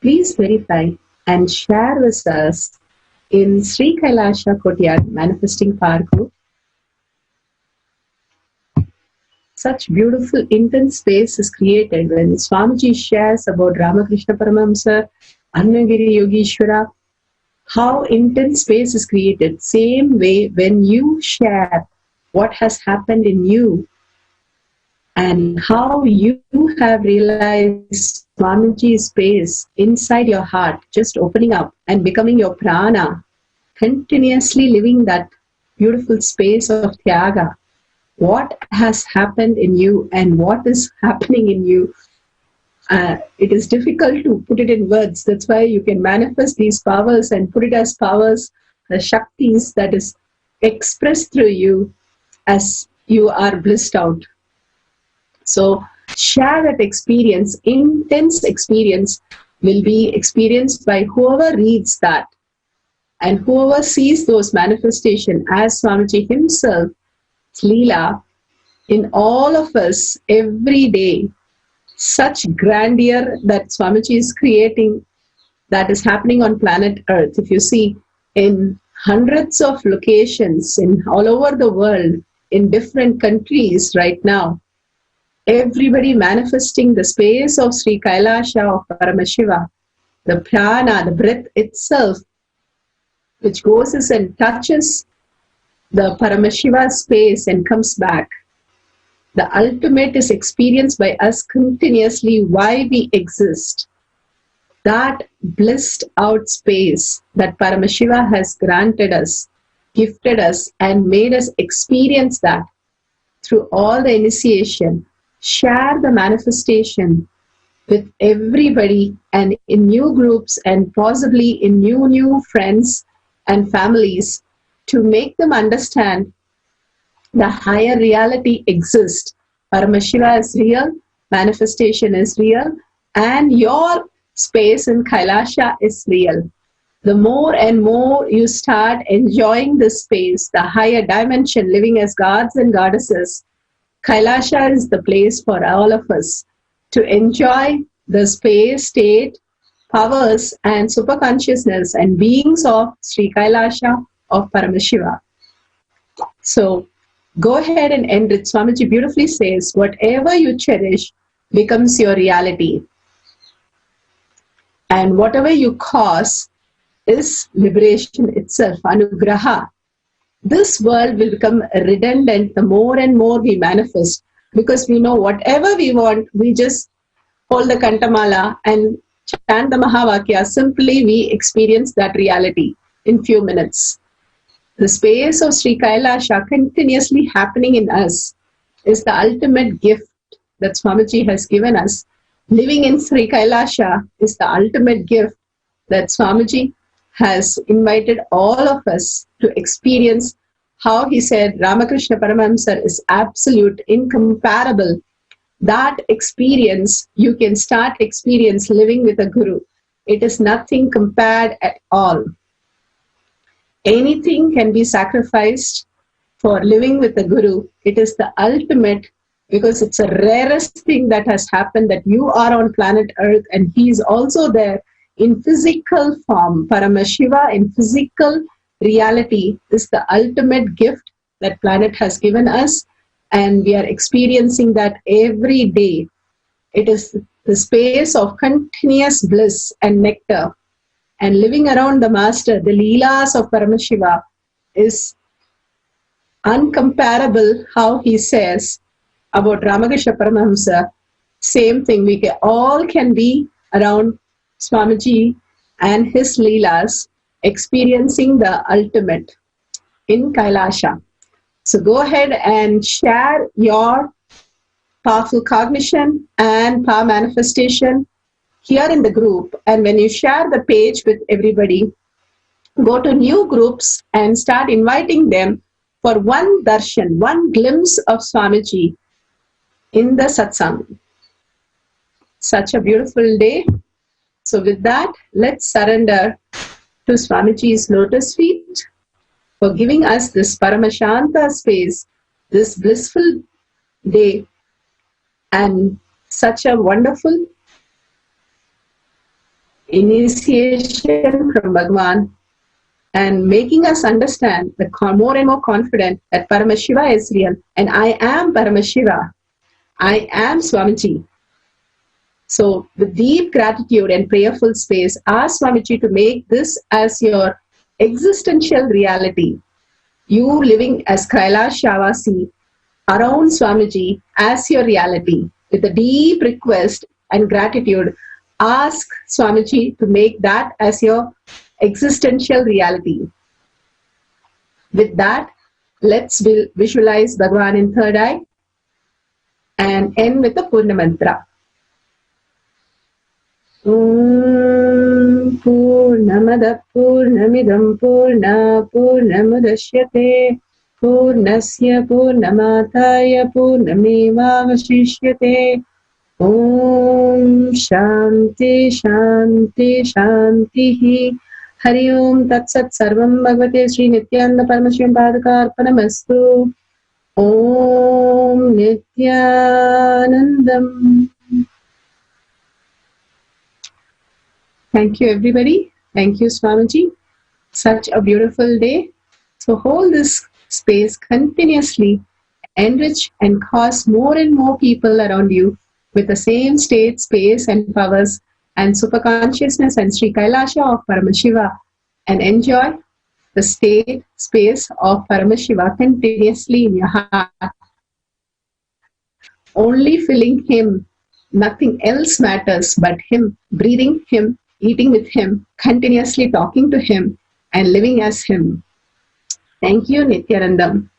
please verify and share with us in Sri Kailasa Courtyard Manifesting Power Group. Such beautiful, intense space is created when Swamiji shares about Ramakrishna Paramahamsa, Annagiri Yogeshwara, how intense space is created. Same way when you share what has happened in you and how you have realized Swamiji's space inside your heart, just opening up and becoming your prana, continuously living that beautiful space of Tyaga. What has happened in you and what is happening in you, it is difficult to put it in words. That's why you can manifest these powers and put it as powers, the Shaktis that is expressed through you as you are blissed out. So share that experience. Intense experience will be experienced by whoever reads that and whoever sees those manifestations as Swamiji himself, Leela, in all of us every day. Such grandeur that Swamiji is creating, that is happening on planet Earth. If you see in hundreds of locations in all over the world, in different countries right now, everybody manifesting the space of Sri Kailasa of Paramashiva, the prana, the breath itself, which goes and touches the Paramashiva space and comes back. The ultimate is experienced by us continuously why we exist. That blissed out space that Paramashiva has granted us, gifted us, and made us experience that through all the initiation. Share the manifestation with everybody and in new groups and possibly in new friends and families to make them understand the higher reality exists. Paramashiva is real, manifestation is real, and your space in Kailasa is real. The more and more you start enjoying this space, the higher dimension, living as gods and goddesses, Kailasa is the place for all of us to enjoy the space, state, powers, and superconsciousness and beings of Sri Kailasa of Paramashiva. So, go ahead and end it. Swamiji beautifully says, whatever you cherish becomes your reality. And whatever you cause is liberation itself, anugraha. This world will become redundant the more and more we manifest, because we know whatever we want, we just hold the Kantamala and chant the Mahavakya. Simply we experience that reality in few minutes. The space of Sri Kailasa continuously happening in us is the ultimate gift that Swamiji has given us. Living in Sri Kailasa is the ultimate gift that Swamiji has invited all of us to experience. How he said Ramakrishna Paramahamsa is absolute, incomparable. That experience you can start experience living with a Guru. It is nothing compared at all. Anything can be sacrificed for living with the Guru. It is the ultimate, because it's the rarest thing that has happened, that you are on planet Earth and he is also there in physical form. Paramashiva in physical reality is the ultimate gift that planet has given us, and we are experiencing that every day. It is the space of continuous bliss and nectar. And living around the Master, the Leelas of Paramashiva is uncomparable. How he says about Ramakrishna Paramahamsa, same thing. We all can be around Swamiji and his Leelas, experiencing the ultimate in Kailasa. So go ahead and share your powerful cognition and power manifestation here in the group. And when you share the page with everybody, go to new groups and start inviting them for one darshan, one glimpse of Swamiji in the satsang. Such a beautiful day. So with that, let's surrender to Swamiji's lotus feet for giving us this Paramashanta space, this blissful day, and such a wonderful initiation from Bhagavan, and making us understand the more and more confident that Paramashiva is real, and I am Paramashiva. I am Swamiji. So with deep gratitude and prayerful space, ask Swamiji to make this as your existential reality. You living as Kailashavasi around Swamiji as your reality. With a deep request and gratitude, ask Swamiji to make that as your existential reality. With that, let's visualize Bhagavan in third eye and end with the Purna Mantra. Om Purnamada Purnamidam Purna Purnamudashyate Purnasya Purnamataya Purnamevavashishyate. Om Shanti Shanti Shanti. Hari Om Tat Sat Sarvam Bhagavate Sri Nithyananda Paramashivam Padaka Om Nithyanandam. Thank you, everybody. Thank you, Swamiji. Such a beautiful day. So hold this space continuously, enrich and cause more and more people around you with the same state, space, and powers and superconsciousness and Sri Kailasa of Paramashiva, and enjoy the state, space of Paramashiva continuously in your heart. only feeling him. Nothing else matters but him, breathing him, eating with him, continuously talking to him, and living as him. Thank you, Nithyanandam.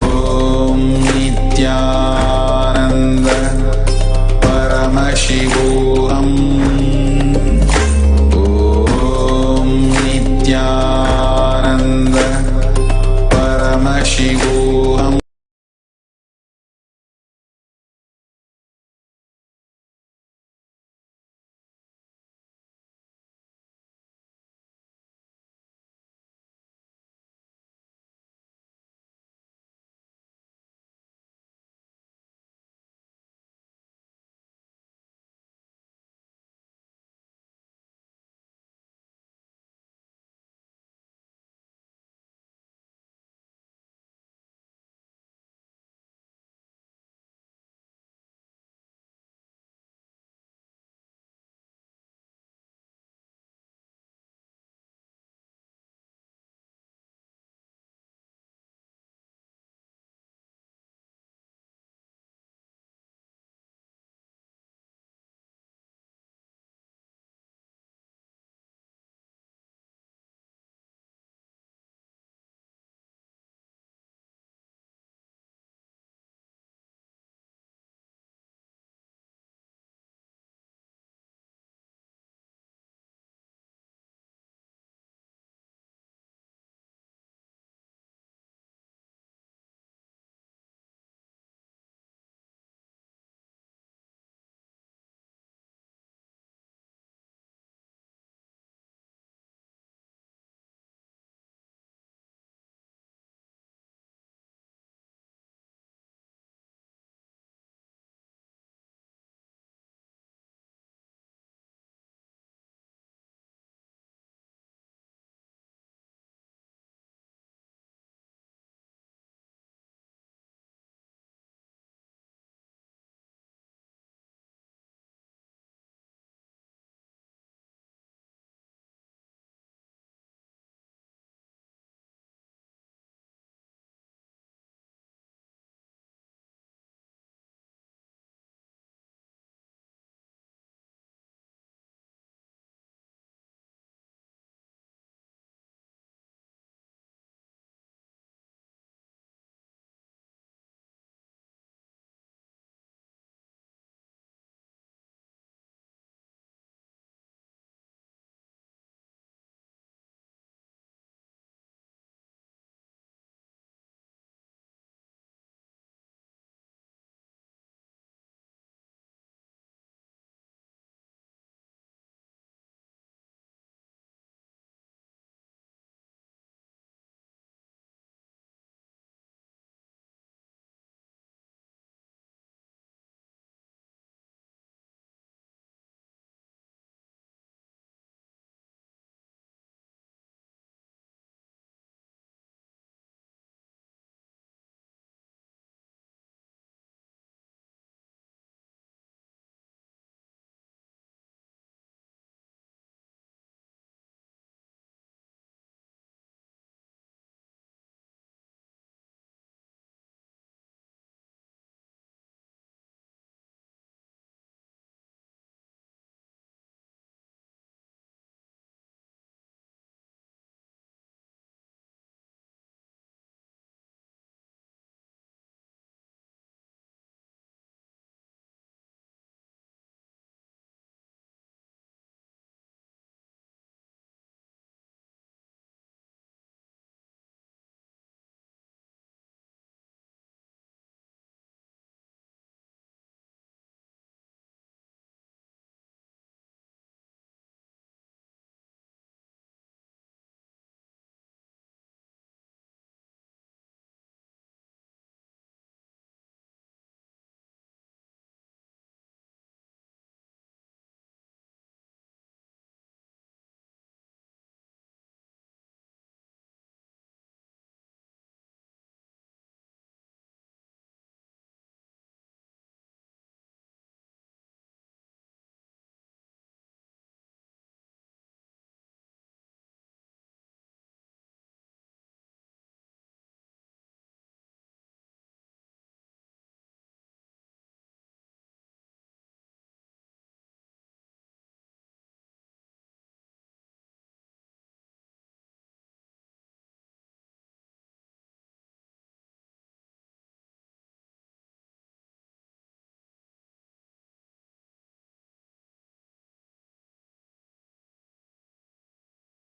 Om Nitya